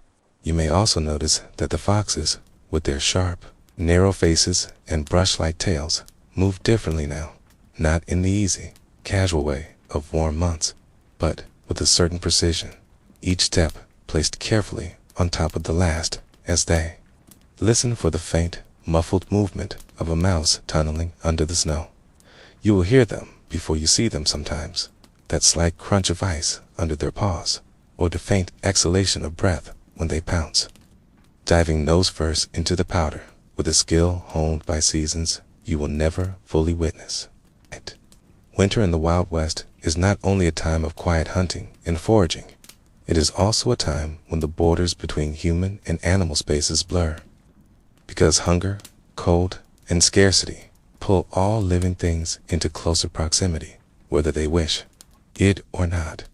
You may also notice that the foxes, with their sharp, narrow faces and brush-like tails, move differently now, not in the easy, casual way of warm months, but with a certain precision, each step placed carefully on top of the last as they listen for the faint, muffled movement of a mouse tunneling under the snow. You will hear them before you see them sometimes, that slight crunch of ice under their paws, or the faint exhalation of breath when they pounce. Diving nose first into the powder with a skill honed by seasons you will never fully witness. Winter in the Wild West is not only a time of quiet hunting and foraging, it is also a time when the borders between human and animal spaces blur, because hunger, cold, and scarcity pull all living things into closer proximity, whether they wish it or not.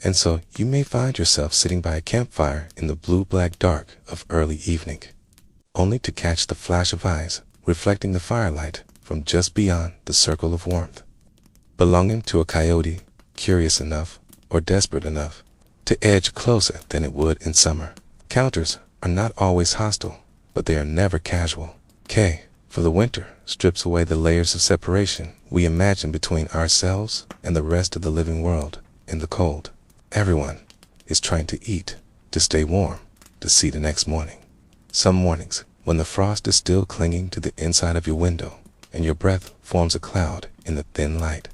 And so you may find yourself sitting by a campfire in the blue-black dark of early evening, only to catch the flash of eyes reflecting the firelight from just beyond the circle of warmth, belonging to a coyote curious enough or desperate enough to edge closer than it would in summer. Counters are not always hostile, but they are never casual. K, for the winter strips away the layers of separation we imagine between ourselves and the rest of the living world. In the cold, everyone is trying to eat, to stay warm, to see the next morning. Some mornings, when the frost is still clinging to the inside of your window and your breath forms a cloud in the thin light,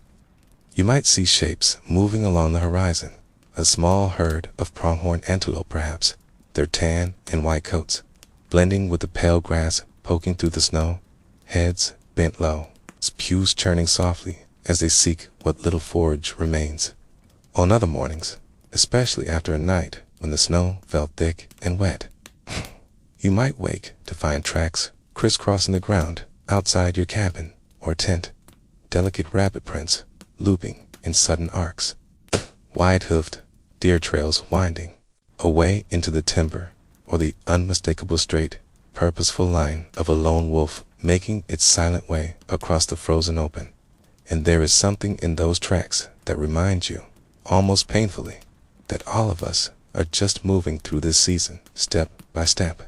you might see shapes moving along the horizon, a small herd of pronghorn antelope perhaps, their tan and white coats blending with the pale grass poking through the snow, heads bent low, spews churning softly as they seek what little forage remains. On other mornings, especially after a night when the snow fell thick and wet, you might wake to find tracks crisscrossing the ground outside your cabin or tent, delicate rabbit prints looping in sudden arcs, wide-hoofed deer trails winding away into the timber, or the unmistakable straight, purposeful line of a lone wolf making its silent way across the frozen open. And there is something in those tracks that reminds you, almost painfully, that all of us are just moving through this season, step by step,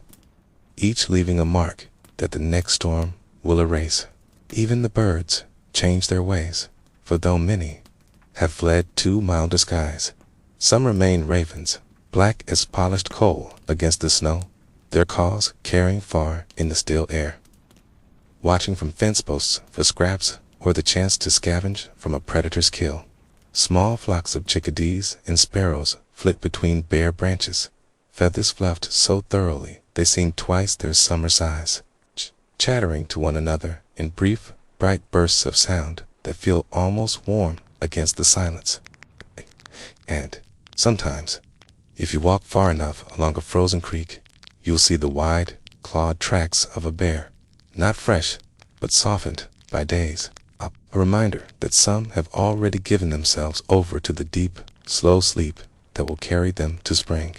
each leaving a mark that the next storm will erase. Even the birds change their ways, for though many have fled to milder skies, some remain ravens, black as polished coal against the snow, their calls carrying far in the still air, watching from fence posts for scraps or the chance to scavenge from a predator's kill. Small flocks of chickadees and sparrows flit between bare branches, feathers fluffed so thoroughly they seem twice their summer size, chattering to one another in brief, bright bursts of sound that feel almost warm against the silence. And sometimes, if you walk far enough along a frozen creek, you'll see the wide, clawed tracks of a bear, not fresh, but softened by days. A reminder that some have already given themselves over to the deep, slow sleep that will carry them to spring.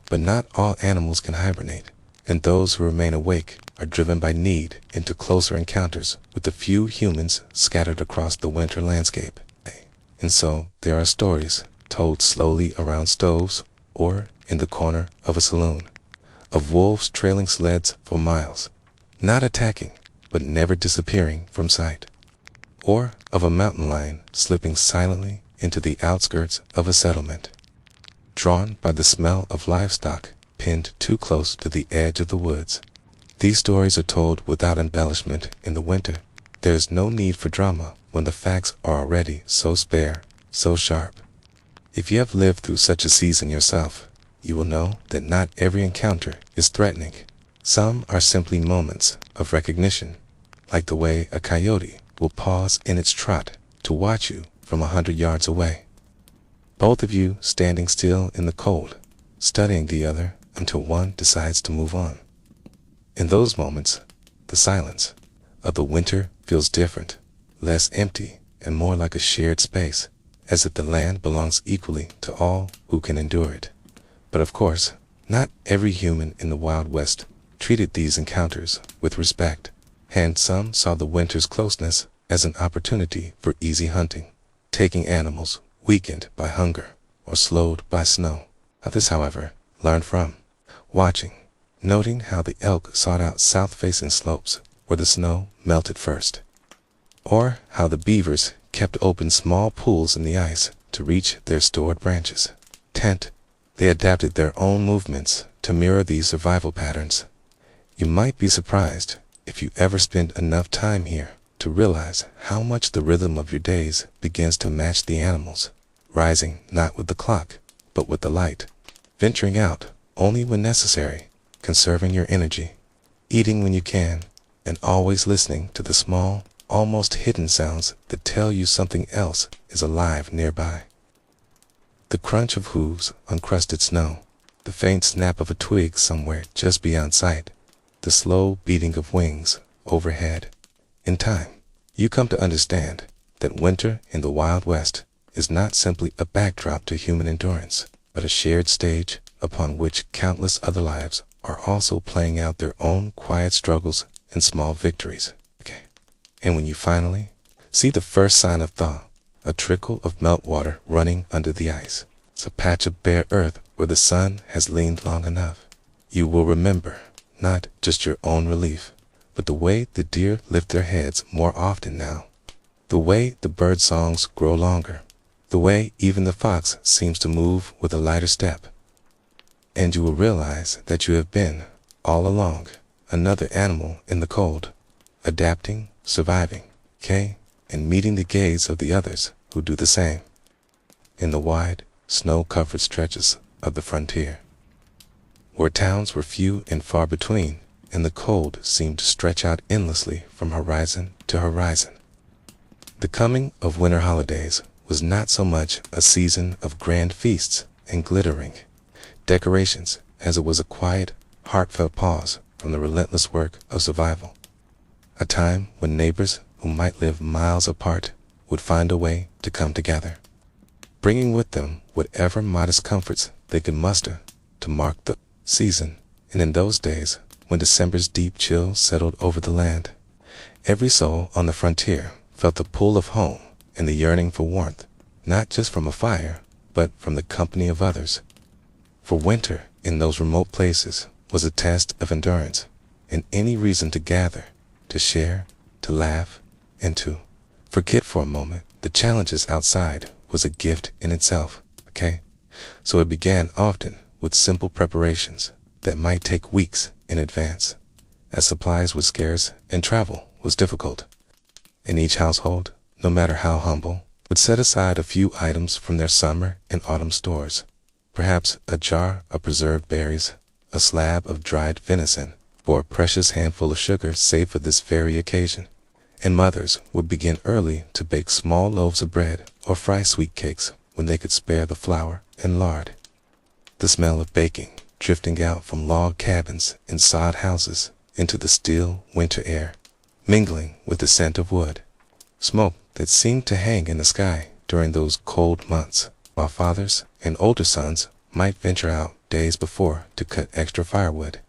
But not all animals can hibernate, and those who remain awake are driven by need into closer encounters with the few humans scattered across the winter landscape. And so there are stories told slowly around stoves or in the corner of a saloon, of wolves trailing sleds for miles, not attacking, but never disappearing from sight, or of a mountain lion slipping silently into the outskirts of a settlement, drawn by the smell of livestock pinned too close to the edge of the woods. These stories are told without embellishment in the winter. There is no need for drama when the facts are already so spare, so sharp. If you have lived through such a season yourself, you will know that not every encounter is threatening. Some are simply moments of recognition, like the way a coyote will pause in its trot to watch you from 100 yards away. Both of you standing still in the cold, studying the other until one decides to move on. In those moments, the silence of the winter feels different, less empty, and more like a shared space, as if the land belongs equally to all who can endure it. But of course, not every human in the Wild West treated these encounters with respect, and some saw the winter's closeness as an opportunity for easy hunting, taking animals weakened by hunger or slowed by snow. Others, however, learned from watching, noting how the elk sought out south-facing slopes where the snow melted first, or how the beavers kept open small pools in the ice to reach their stored branches. They adapted their own movements to mirror these survival patterns. You might be surprised, if you ever spend enough time here, to realize how much the rhythm of your days begins to match the animals, rising not with the clock, but with the light, venturing out only when necessary, conserving your energy, eating when you can, and always listening to the small, almost hidden sounds that tell you something else is alive nearby. The crunch of hooves on crusted snow, the faint snap of a twig somewhere just beyond sight, the slow beating of wings overhead. In time, you come to understand that winter in the Wild West is not simply a backdrop to human endurance, but a shared stage upon which countless other lives are also playing out their own quiet struggles and small victories. And when you finally see the first sign of thaw, a trickle of meltwater running under the ice, it's a patch of bare earth where the sun has leaned long enough, you will remember not just your own relief, but the way the deer lift their heads more often now, the way the bird songs grow longer, the way even the fox seems to move with a lighter step. And you will realize that you have been, all along, another animal in the cold, adapting, surviving, and meeting the gaze of the others who do the same. In the wide, snow-covered stretches of the frontier, where towns were few and far between, and the cold seemed to stretch out endlessly from horizon to horizon. The coming of winter holidays was not so much a season of grand feasts and glittering decorations as it was a quiet, heartfelt pause from the relentless work of survival. A time when neighbors who might live miles apart would find a way to come together, bringing with them whatever modest comforts they could muster to mark the season. And in those days, when December's deep chill settled over the land, every soul on the frontier felt the pull of home and the yearning for warmth, not just from a fire, but from the company of others. For winter in those remote places was a test of endurance, and any reason to gather, to share, to laugh, and to forget for a moment the challenges outside was a gift in itself, So it began often with simple preparations that might take weeks in advance, as supplies were scarce and travel was difficult. And each household, no matter how humble, would set aside a few items from their summer and autumn stores, perhaps a jar of preserved berries, a slab of dried venison, or a precious handful of sugar saved for this very occasion. And mothers would begin early to bake small loaves of bread or fry sweet cakes when they could spare the flour and lard. The smell of baking drifting out from log cabins and sod houses into the still winter air, mingling with the scent of wood, smoke that seemed to hang in the sky during those cold months, while fathers and older sons might venture out days before to cut extra firewood,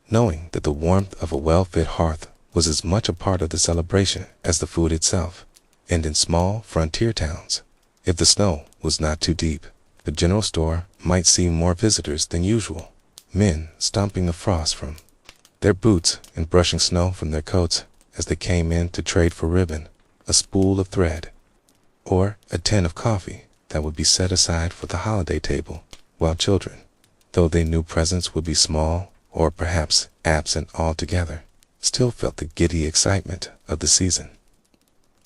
knowing that the warmth of a well-fit hearth was as much a part of the celebration as the food itself. And in small frontier towns, if the snow was not too deep, the general store might see more visitors than usual, men stomping the frost from their boots and brushing snow from their coats as they came in to trade for ribbon, a spool of thread, or a tin of coffee that would be set aside for the holiday table, while children, though they knew presents would be small or perhaps absent altogether, still felt the giddy excitement of the season.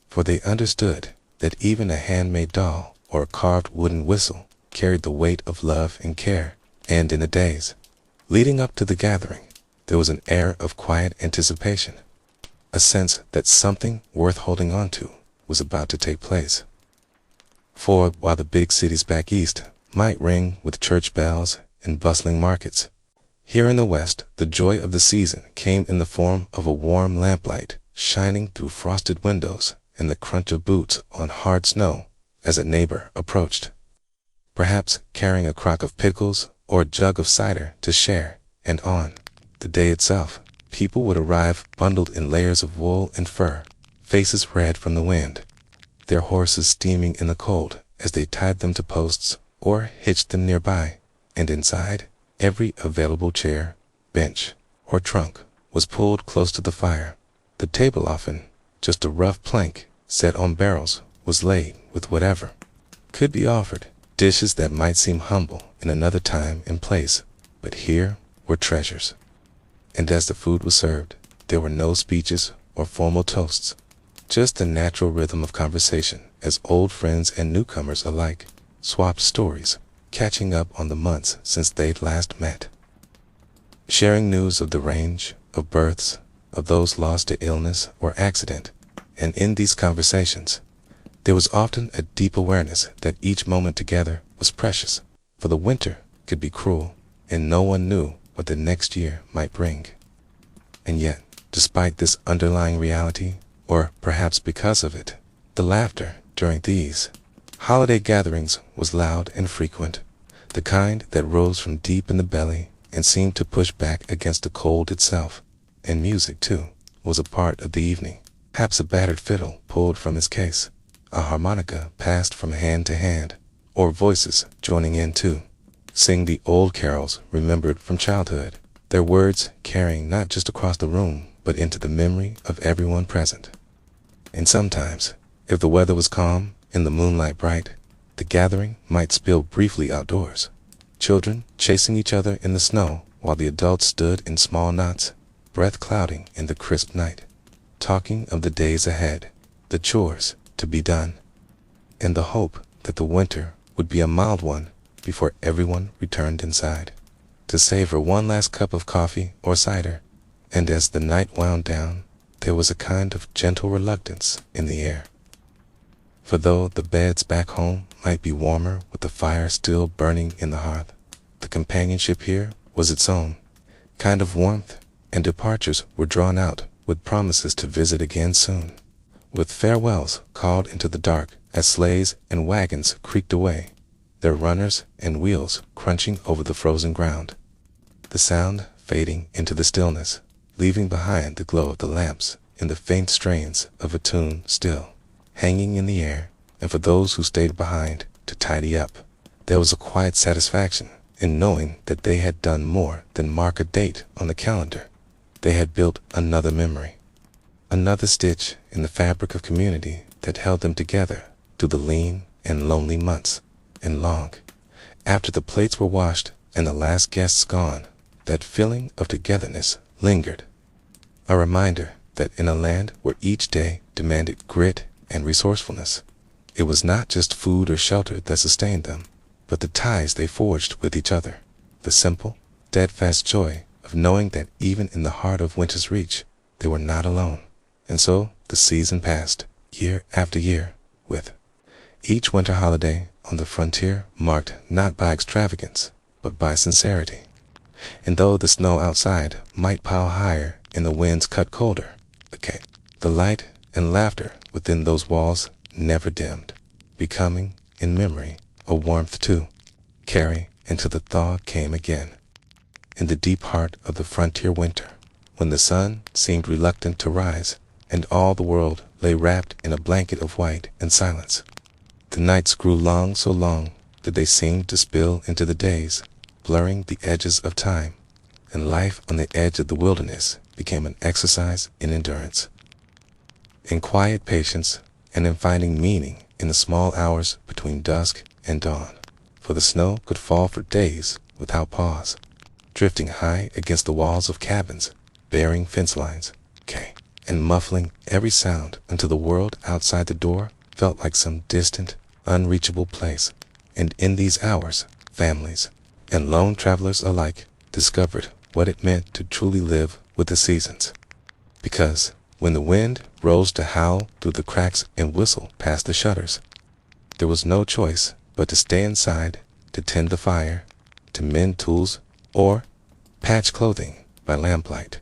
For they understood that even a handmade doll or a carved wooden whistle carried the weight of love and care, and in the days leading up to the gathering, there was an air of quiet anticipation, a sense that something worth holding on to was about to take place. For while the big cities back east might ring with church bells and bustling markets, here in the West, the joy of the season came in the form of a warm lamplight shining through frosted windows and the crunch of boots on hard snow as a neighbor approached, perhaps carrying a crock of pickles or a jug of cider to share. And on the day itself, people would arrive bundled in layers of wool and fur, faces red from the wind, their horses steaming in the cold as they tied them to posts or hitched them nearby, and inside, every available chair, bench, or trunk was pulled close to the fire. The table, often just a rough plank set on barrels, was laid with whatever could be offered, dishes that might seem humble in another time and place, but here were treasures. And as the food was served, there were no speeches or formal toasts, just the natural rhythm of conversation as old friends and newcomers alike swapped stories, catching up on the months since they'd last met, sharing news of the range, of births, of those lost to illness or accident. And in these conversations, there was often a deep awareness that each moment together was precious, for the winter could be cruel, and no one knew what the next year might bring. And yet, despite this underlying reality, or perhaps because of it, the laughter during these holiday gatherings was loud and frequent, the kind that rose from deep in the belly and seemed to push back against the cold itself. And music, too, was a part of the evening, perhaps a battered fiddle pulled from its case, a harmonica passed from hand to hand, or voices joining in to sing the old carols remembered from childhood, their words carrying not just across the room, but into the memory of everyone present. And sometimes, if the weather was calm and the moonlight bright, the gathering might spill briefly outdoors. Children chasing each other in the snow while the adults stood in small knots, breath clouding in the crisp night, talking of the days ahead, the chores to be done, and the hope that the winter would be a mild one before everyone returned inside, to savor one last cup of coffee or cider. And as the night wound down, there was a kind of gentle reluctance in the air. For though the beds back home might be warmer with the fire still burning in the hearth, the companionship here was its own kind of warmth, and departures were drawn out with promises to visit again soon, with farewells called into the dark as sleighs and wagons creaked away, their runners and wheels crunching over the frozen ground, the sound fading into the stillness, leaving behind the glow of the lamps and the faint strains of a tune still hanging in the air. And for those who stayed behind to tidy up, there was a quiet satisfaction in knowing that they had done more than mark a date on the calendar. They had built another memory, another stitch in the fabric of community that held them together through the lean and lonely months. And long after the plates were washed and the last guests gone, that feeling of togetherness lingered, a reminder that in a land where each day demanded grit and resourcefulness, it was not just food or shelter that sustained them, but the ties they forged with each other, the simple, steadfast joy of knowing that even in the heart of winter's reach, they were not alone. And so the season passed, year after year, with each winter holiday on the frontier marked not by extravagance, but by sincerity. And though the snow outside might pile higher and the winds cut colder, the light and laughter within those walls never dimmed, becoming, in memory, a warmth to carry until the thaw came again. In the deep heart of the frontier winter, when the sun seemed reluctant to rise, and all the world lay wrapped in a blanket of white and silence, the nights grew long, so long that they seemed to spill into the days, blurring the edges of time, and life on the edge of the wilderness became an exercise in endurance, in quiet patience, and in finding meaning in the small hours between dusk and dawn. For the snow could fall for days without pause, drifting high against the walls of cabins, bearing fence lines, and muffling every sound until the world outside the door felt like some distant, unreachable place. And in these hours, families and lone travelers alike discovered what it meant to truly live with the seasons. Because when the wind rose to howl through the cracks and whistle past the shutters, there was no choice but to stay inside, to tend the fire, to mend tools, or patch clothing by lamplight,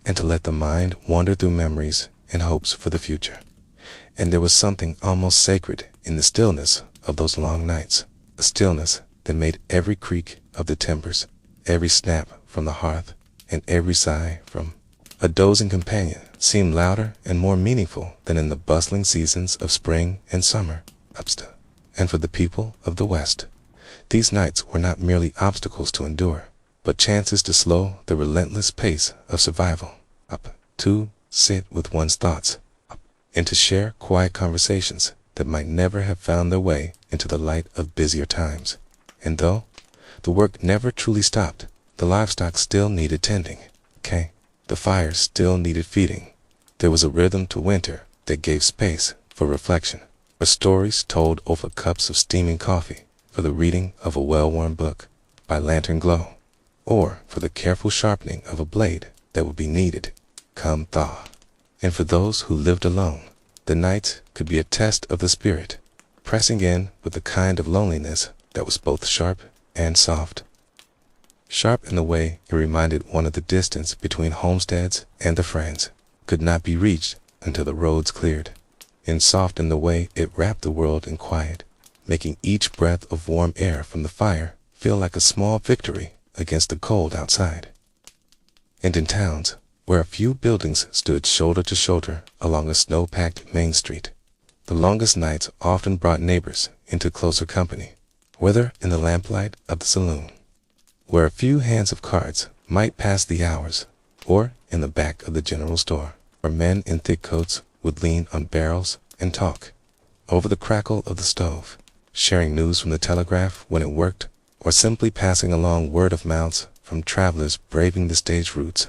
and to let the mind wander through memories and hopes for the future. And there was something almost sacred in the stillness of those long nights, a stillness that made every creak of the timbers, every snap from the hearth, and every sigh from a dozing companion seem louder and more meaningful than in the bustling seasons of spring and summer. And for the people of the West, these nights were not merely obstacles to endure, but chances to slow the relentless pace of survival, to sit with one's thoughts, and to share quiet conversations that might never have found their way into the light of busier times. And though the work never truly stopped, the livestock still needed tending, the fires still needed feeding, there was a rhythm to winter that gave space for reflection, for stories told over cups of steaming coffee, for the reading of a well-worn book by lantern glow, or for the careful sharpening of a blade that would be needed come thaw. And for those who lived alone, the nights could be a test of the spirit, pressing in with a kind of loneliness that was both sharp and soft. Sharp in the way it reminded one of the distance between homesteads and the friends could not be reached until the roads cleared, and soft in the way it wrapped the world in quiet, making each breath of warm air from the fire feel like a small victory against the cold outside. And in towns, where a few buildings stood shoulder to shoulder along a snow-packed main street, the longest nights often brought neighbors into closer company, whether in the lamplight of the saloon, where a few hands of cards might pass the hours, or in the back of the general store, where men in thick coats would lean on barrels and talk over the crackle of the stove, sharing news from the telegraph when it worked, or simply passing along word of mouths from travelers braving the stage routes.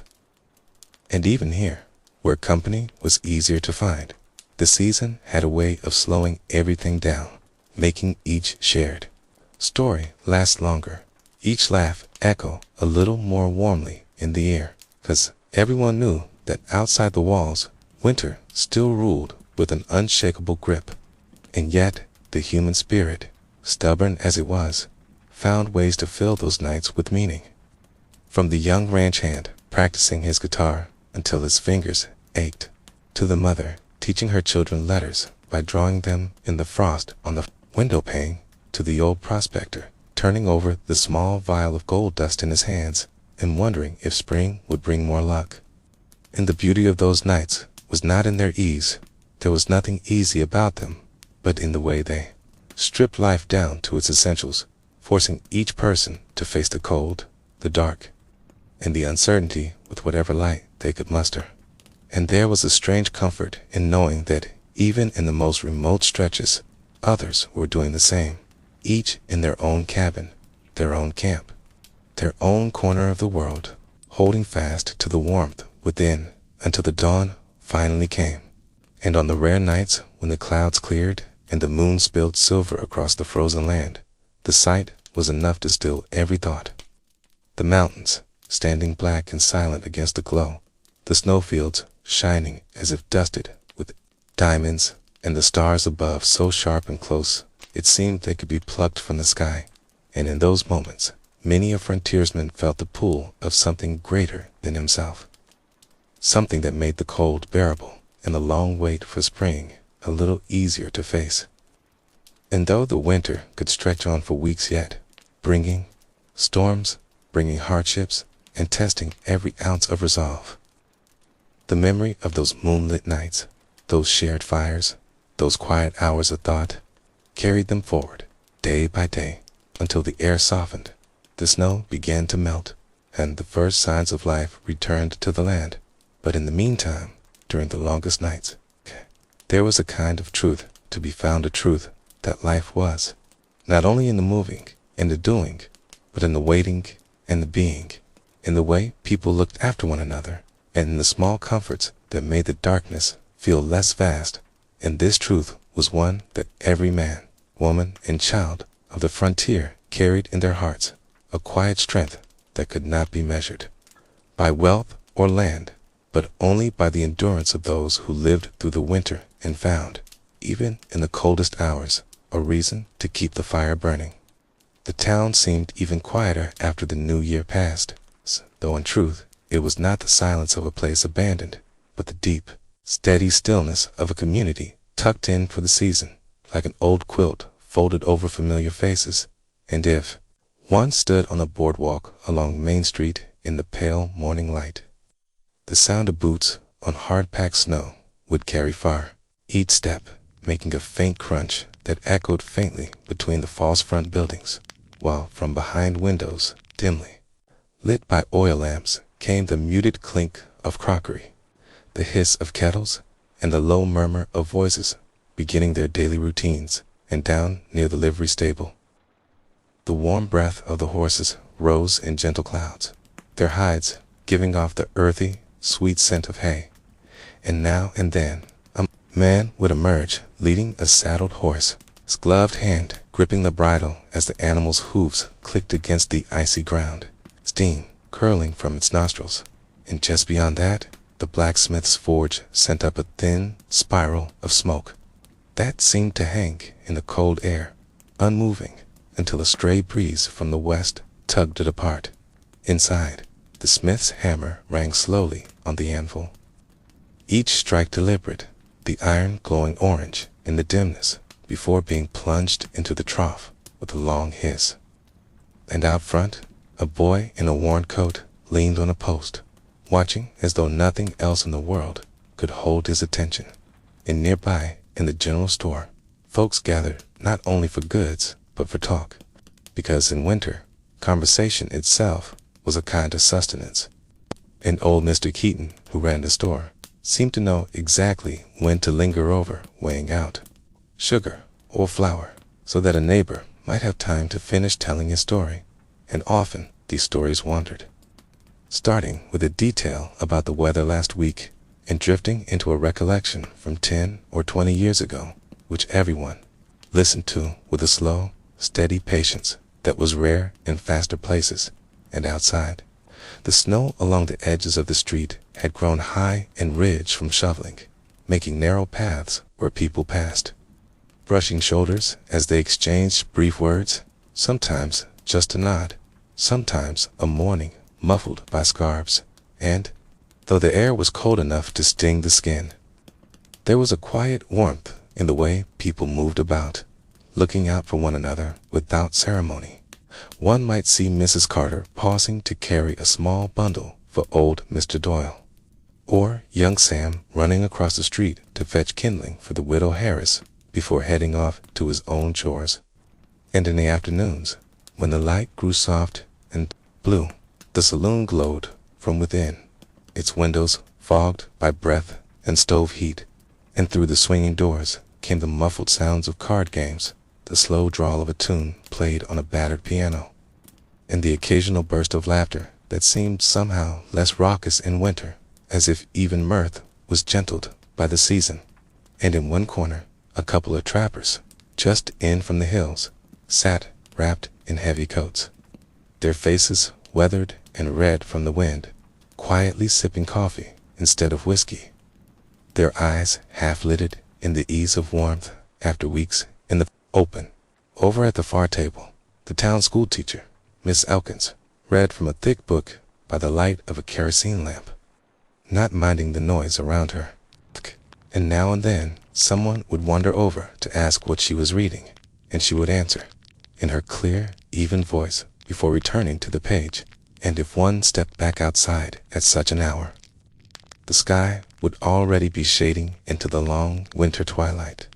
And even here, where company was easier to find, the season had a way of slowing everything down, making each shared story last longer, each laugh echo a little more warmly in the air, 'cause everyone knew that outside the walls, winter still ruled with an unshakable grip. And yet, the human spirit, stubborn as it was, found ways to fill those nights with meaning. From the young ranch hand practicing his guitar until his fingers ached, to the mother teaching her children letters by drawing them in the frost on the window pane, to the old prospector turning over the small vial of gold dust in his hands and wondering if spring would bring more luck. And the beauty of those nights was not in their ease. There was nothing easy about them, but in the way they stripped life down to its essentials, forcing each person to face the cold, the dark, and the uncertainty with whatever light they could muster. And there was a strange comfort in knowing that even in the most remote stretches, others were doing the same, each in their own cabin, their own camp, their own corner of the world, holding fast to the warmth within until the dawn finally came. And on the rare nights when the clouds cleared and the moon spilled silver across the frozen land, the sight was enough to still every thought. The mountains, standing black and silent against the glow, the snowfields shining as if dusted with diamonds, and the stars above so sharp and close it seemed they could be plucked from the sky. And in those moments, many a frontiersman felt the pull of something greater than himself, something that made the cold bearable and the long wait for spring a little easier to face. And though the winter could stretch on for weeks yet, bringing storms, bringing hardships, and testing every ounce of resolve, the memory of those moonlit nights, those shared fires, those quiet hours of thought, carried them forward, day by day, until the air softened, the snow began to melt, and the first signs of life returned to the land. But in the meantime, during the longest nights, there was a kind of truth to be found, a truth that life was, not only in the moving and the doing, but in the waiting and the being, in the way people looked after one another, and in the small comforts that made the darkness feel less vast. And this truth was one that every man, woman, and child of the frontier carried in their hearts, a quiet strength that could not be measured by wealth or land, but only by the endurance of those who lived through the winter and found, even in the coldest hours, a reason to keep the fire burning. The town seemed even quieter after the new year passed, though in truth it was not the silence of a place abandoned, but the deep, steady stillness of a community tucked in for the season, like an old quilt folded over familiar faces. And if one stood on a boardwalk along Main Street in the pale morning light, the sound of boots on hard-packed snow would carry far, each step making a faint crunch that echoed faintly between the false front buildings, while from behind windows, dimly lit by oil lamps, came the muted clink of crockery, the hiss of kettles, and the low murmur of voices beginning their daily routines. And down near the livery stable, the warm breath of the horses rose in gentle clouds, their hides giving off the earthy, sweet scent of hay. And now and then a man would emerge leading a saddled horse, his gloved hand gripping the bridle as the animal's hooves clicked against the icy ground, steam curling from its nostrils. And just beyond that, the blacksmith's forge sent up a thin spiral of smoke that seemed to hang in the cold air, unmoving, until a stray breeze from the west tugged it apart. Inside, the smith's hammer rang slowly on the anvil, each strike deliberate, the iron glowing orange in the dimness before being plunged into the trough with a long hiss. And out front, a boy in a worn coat leaned on a post, watching as though nothing else in the world could hold his attention. And nearby, in the general store, folks gathered not only for goods, but for talk, because in winter, conversation itself was a kind of sustenance. And old Mr. Keaton, who ran the store, seemed to know exactly when to linger over weighing out sugar or flour so that a neighbor might have time to finish telling his story. And often these stories wandered, starting with a detail about the weather last week and drifting into a recollection from 10 or 20 years ago, which everyone listened to with a slow, steady patience that was rare in faster places. And outside, the snow along the edges of the street had grown high and ridged from shoveling, making narrow paths where people passed, brushing shoulders as they exchanged brief words, sometimes just a nod, sometimes a mourning muffled by scarves. And, though the air was cold enough to sting the skin, there was a quiet warmth in the way people moved about, looking out for one another without ceremony. One might see Mrs. Carter pausing to carry a small bundle for old Mr. Doyle, or young Sam running across the street to fetch kindling for the widow Harris before heading off to his own chores. And in the afternoons, when the light grew soft and blue, the saloon glowed from within, its windows fogged by breath and stove heat, and through the swinging doors came the muffled sounds of card games, the slow drawl of a tune played on a battered piano, and the occasional burst of laughter that seemed somehow less raucous in winter, as if even mirth was gentled by the season. And in one corner, a couple of trappers, just in from the hills, sat wrapped in heavy coats, their faces weathered and red from the wind, quietly sipping coffee instead of whiskey, their eyes half-lidded in the ease of warmth after weeks in the open. Over at the far table, the town school teacher, Miss Elkins, read from a thick book by the light of a kerosene lamp, not minding the noise around her. And now and then, someone would wander over to ask what she was reading, and she would answer, in her clear, even voice, before returning to the page. And if one stepped back outside at such an hour, the sky would already be shading into the long winter twilight,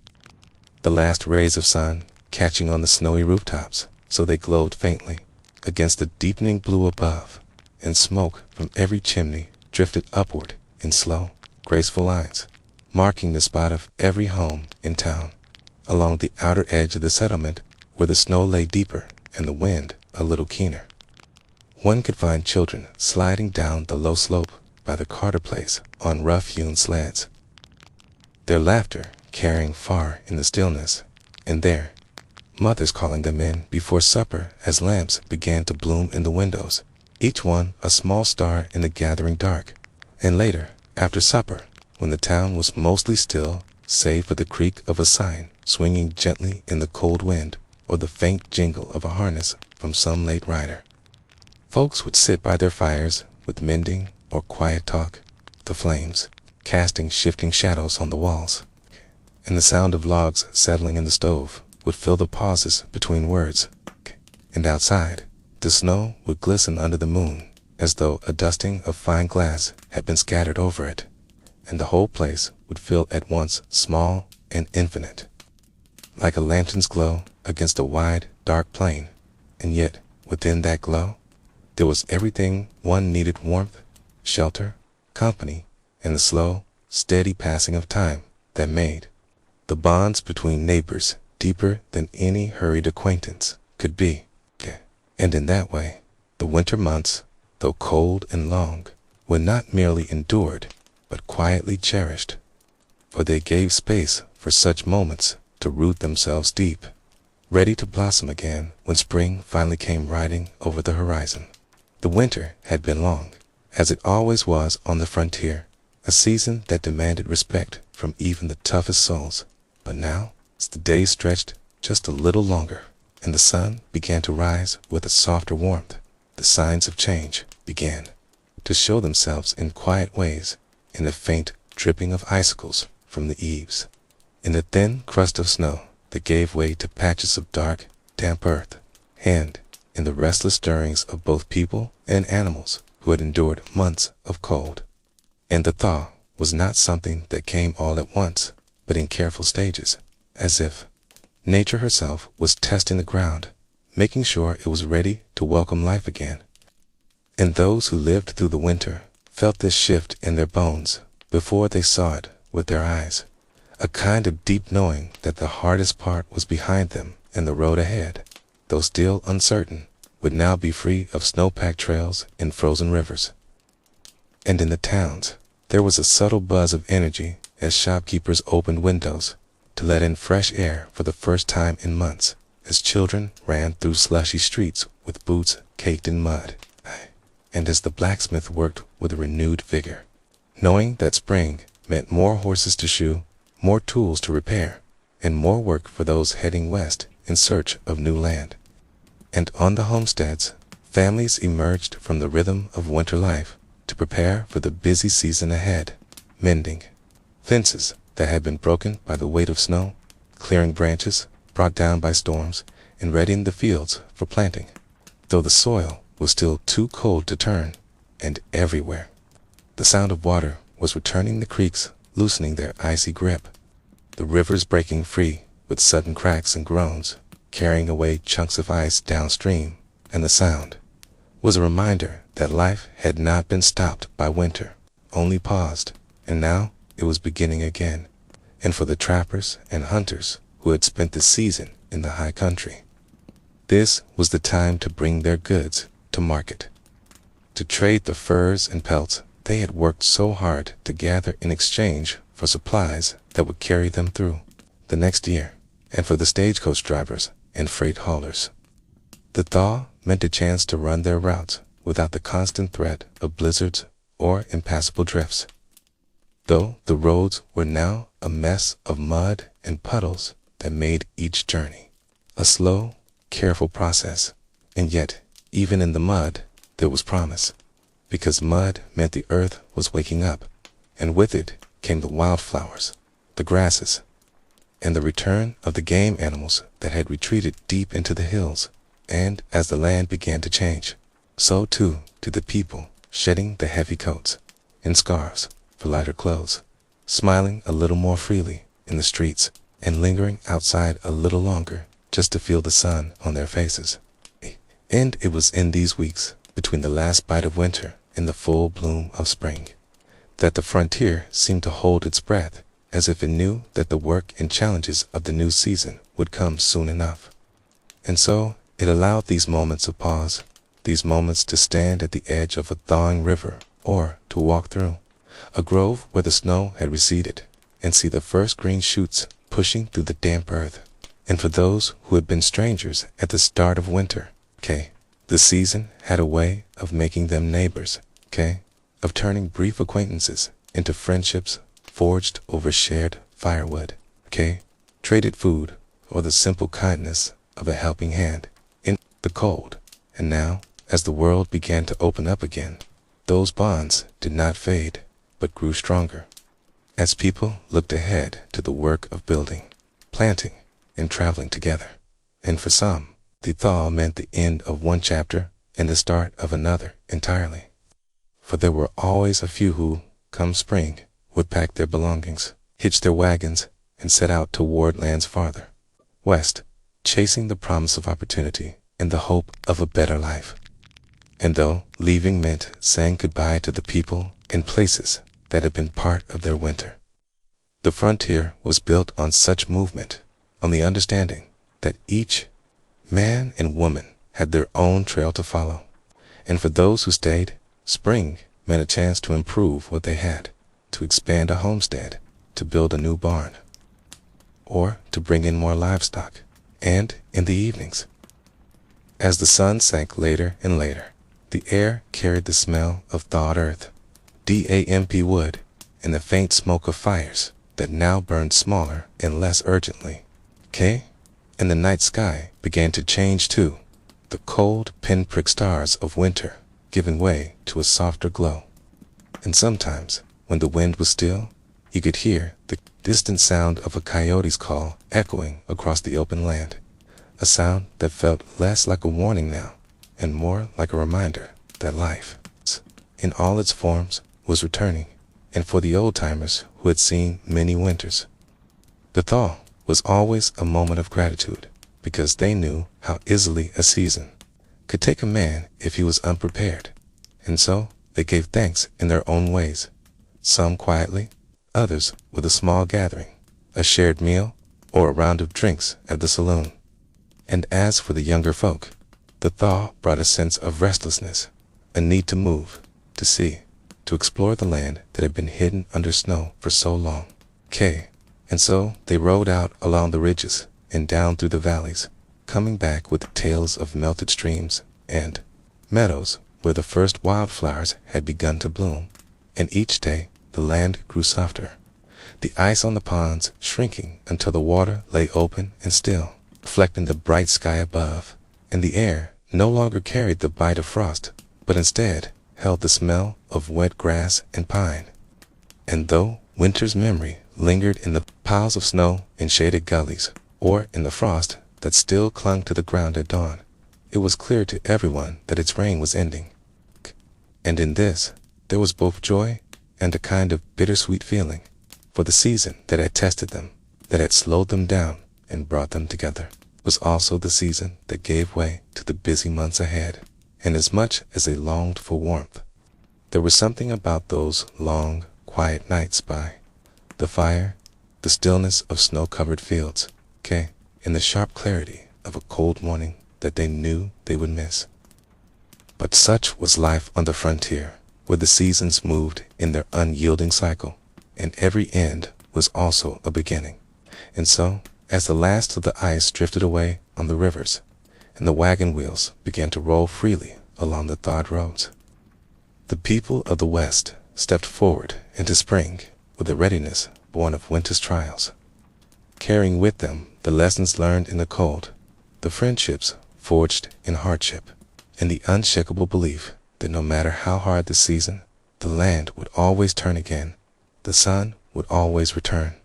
the last rays of sun catching on the snowy rooftops so they glowed faintly against the deepening blue above, and smoke from every chimney drifted upward in slow, graceful lines, marking the spot of every home in town, along the outer edge of the settlement where the snow lay deeper and the wind a little keener. One could find children sliding down the low slope by the Carter place on rough-hewn sleds, their laughter carrying far in the stillness, and there, mothers calling them in before supper as lamps began to bloom in the windows, each one a small star in the gathering dark. And later, after supper, when the town was mostly still save for the creak of a sign swinging gently in the cold wind or the faint jingle of a harness from some late rider, folks would sit by their fires with mending or quiet talk, the flames casting shifting shadows on the walls, and the sound of logs settling in the stove would fill the pauses between words. And outside, the snow would glisten under the moon as though a dusting of fine glass had been scattered over it, and the whole place would feel at once small and infinite, like a lantern's glow against a wide, dark plain. And yet, within that glow, there was everything one needed: warmth, shelter, company, and the slow, steady passing of time that made the bonds between neighbors deeper than any hurried acquaintance could be. And in that way, the winter months, though cold and long, were not merely endured, but quietly cherished, for they gave space for such moments to root themselves deep, ready to blossom again when spring finally came riding over the horizon. The winter had been long, as it always was on the frontier, a season that demanded respect from even the toughest souls. But now, as the days stretched just a little longer, and the sun began to rise with a softer warmth, the signs of change began to show themselves in quiet ways, in the faint dripping of icicles from the eaves, in the thin crust of snow that gave way to patches of dark, damp earth, and in the restless stirrings of both people and animals who had endured months of cold. And the thaw was not something that came all at once, but in careful stages, as if nature herself was testing the ground, making sure it was ready to welcome life again. And those who lived through the winter felt this shift in their bones before they saw it with their eyes. A kind of deep knowing that the hardest part was behind them and the road ahead, though still uncertain, would now be free of snow-packed trails and frozen rivers. And in the towns, there was a subtle buzz of energy as shopkeepers opened windows to let in fresh air for the first time in months, as children ran through slushy streets with boots caked in mud, and as the blacksmith worked with renewed vigor, knowing that spring meant more horses to shoe, more tools to repair, and more work for those heading west in search of new land. And on the homesteads, families emerged from the rhythm of winter life to prepare for the busy season ahead, mending fences that had been broken by the weight of snow, clearing branches brought down by storms, and readying the fields for planting, though the soil was still too cold to turn, and everywhere the sound of water was returning, the creeks loosening their icy grip, the rivers breaking free with sudden cracks and groans, carrying away chunks of ice downstream, and the sound was a reminder that life had not been stopped by winter, only paused, and now it was beginning again. And for the trappers and hunters who had spent the season in the high country, this was the time to bring their goods to market, to trade the furs and pelts they had worked so hard to gather in exchange for supplies that would carry them through the next year, and for the stagecoach drivers and freight haulers. The thaw meant a chance to run their routes without the constant threat of blizzards or impassable drifts. Though the roads were now a mess of mud and puddles that made each journey a slow, careful process, and yet, even in the mud, there was promise, because mud meant the earth was waking up, and with it came the wildflowers, the grasses, and the return of the game animals that had retreated deep into the hills. And as the land began to change, so too did the people, shedding the heavy coats and scarves for lighter clothes, smiling a little more freely in the streets, and lingering outside a little longer just to feel the sun on their faces. And it was in these weeks, between the last bite of winter and the full bloom of spring, that the frontier seemed to hold its breath, as if it knew that the work and challenges of the new season would come soon enough. And so it allowed these moments of pause, these moments to stand at the edge of a thawing river, or to walk through a grove where the snow had receded, and see the first green shoots pushing through the damp earth. And for those who had been strangers at the start of winter, the season had a way of making them neighbors, of turning brief acquaintances into friendships forged over shared firewood, traded food, or the simple kindness of a helping hand in the cold. And now, as the world began to open up again, those bonds did not fade, but grew stronger, as people looked ahead to the work of building, planting, and traveling together. And for some, the thaw meant the end of one chapter and the start of another entirely. For there were always a few who, come spring, would pack their belongings, hitch their wagons, and set out toward lands farther west, chasing the promise of opportunity and the hope of a better life. And though leaving meant saying goodbye to the people and places that had been part of their winter, the frontier was built on such movement, on the understanding that each man and woman had their own trail to follow. And for those who stayed, spring meant a chance to improve what they had, to expand a homestead, to build a new barn, or to bring in more livestock. And in the evenings, as the sun sank later and later, the air carried the smell of thawed earth, damp wood, and the faint smoke of fires that now burned smaller and less urgently. And the night sky began to change too, the cold pinprick stars of winter giving way to a softer glow. And sometimes, when the wind was still, you could hear the distant sound of a coyote's call echoing across the open land, a sound that felt less like a warning now, and more like a reminder that life, in all its forms, was returning. And for the old-timers who had seen many winters, the thaw was always a moment of gratitude, because they knew how easily a season could take a man if he was unprepared. And so, They gave thanks in their own ways, some quietly, others with a small gathering, a shared meal, or a round of drinks at the saloon. And as for the younger folk, the thaw brought a sense of restlessness, a need to move, to see, to explore the land that had been hidden under snow for so long. And so they rode out along the ridges and down through the valleys, coming back with tales of melted streams and meadows where the first wildflowers had begun to bloom. And each day the land grew softer, the ice on the ponds shrinking until the water lay open and still, reflecting the bright sky above, and the air no longer carried the bite of frost, but instead held the smell of wet grass and pine. And though winter's memory lingered in the piles of snow in shaded gullies, or in the frost that still clung to the ground at dawn, it was clear to everyone that its reign was ending. And in this, there was both joy and a kind of bittersweet feeling, for the season that had tested them, that had slowed them down and brought them together, was also the season that gave way to the busy months ahead. And as much as they longed for warmth, there was something about those long, quiet nights by the fire, the stillness of snow-covered fields, and the sharp clarity of a cold morning that they knew they would miss. But such was life on the frontier, where the seasons moved in their unyielding cycle, and every end was also a beginning. And so, as the last of the ice drifted away on the rivers, and the wagon wheels began to roll freely along the thawed roads, the people of the West stepped forward into spring with a readiness born of winter's trials, carrying with them the lessons learned in the cold, the friendships forged in hardship, and the unshakable belief that no matter how hard the season, the land would always turn again, the sun would always return,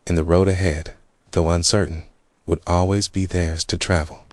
and the road ahead, though uncertain, would always be theirs to travel.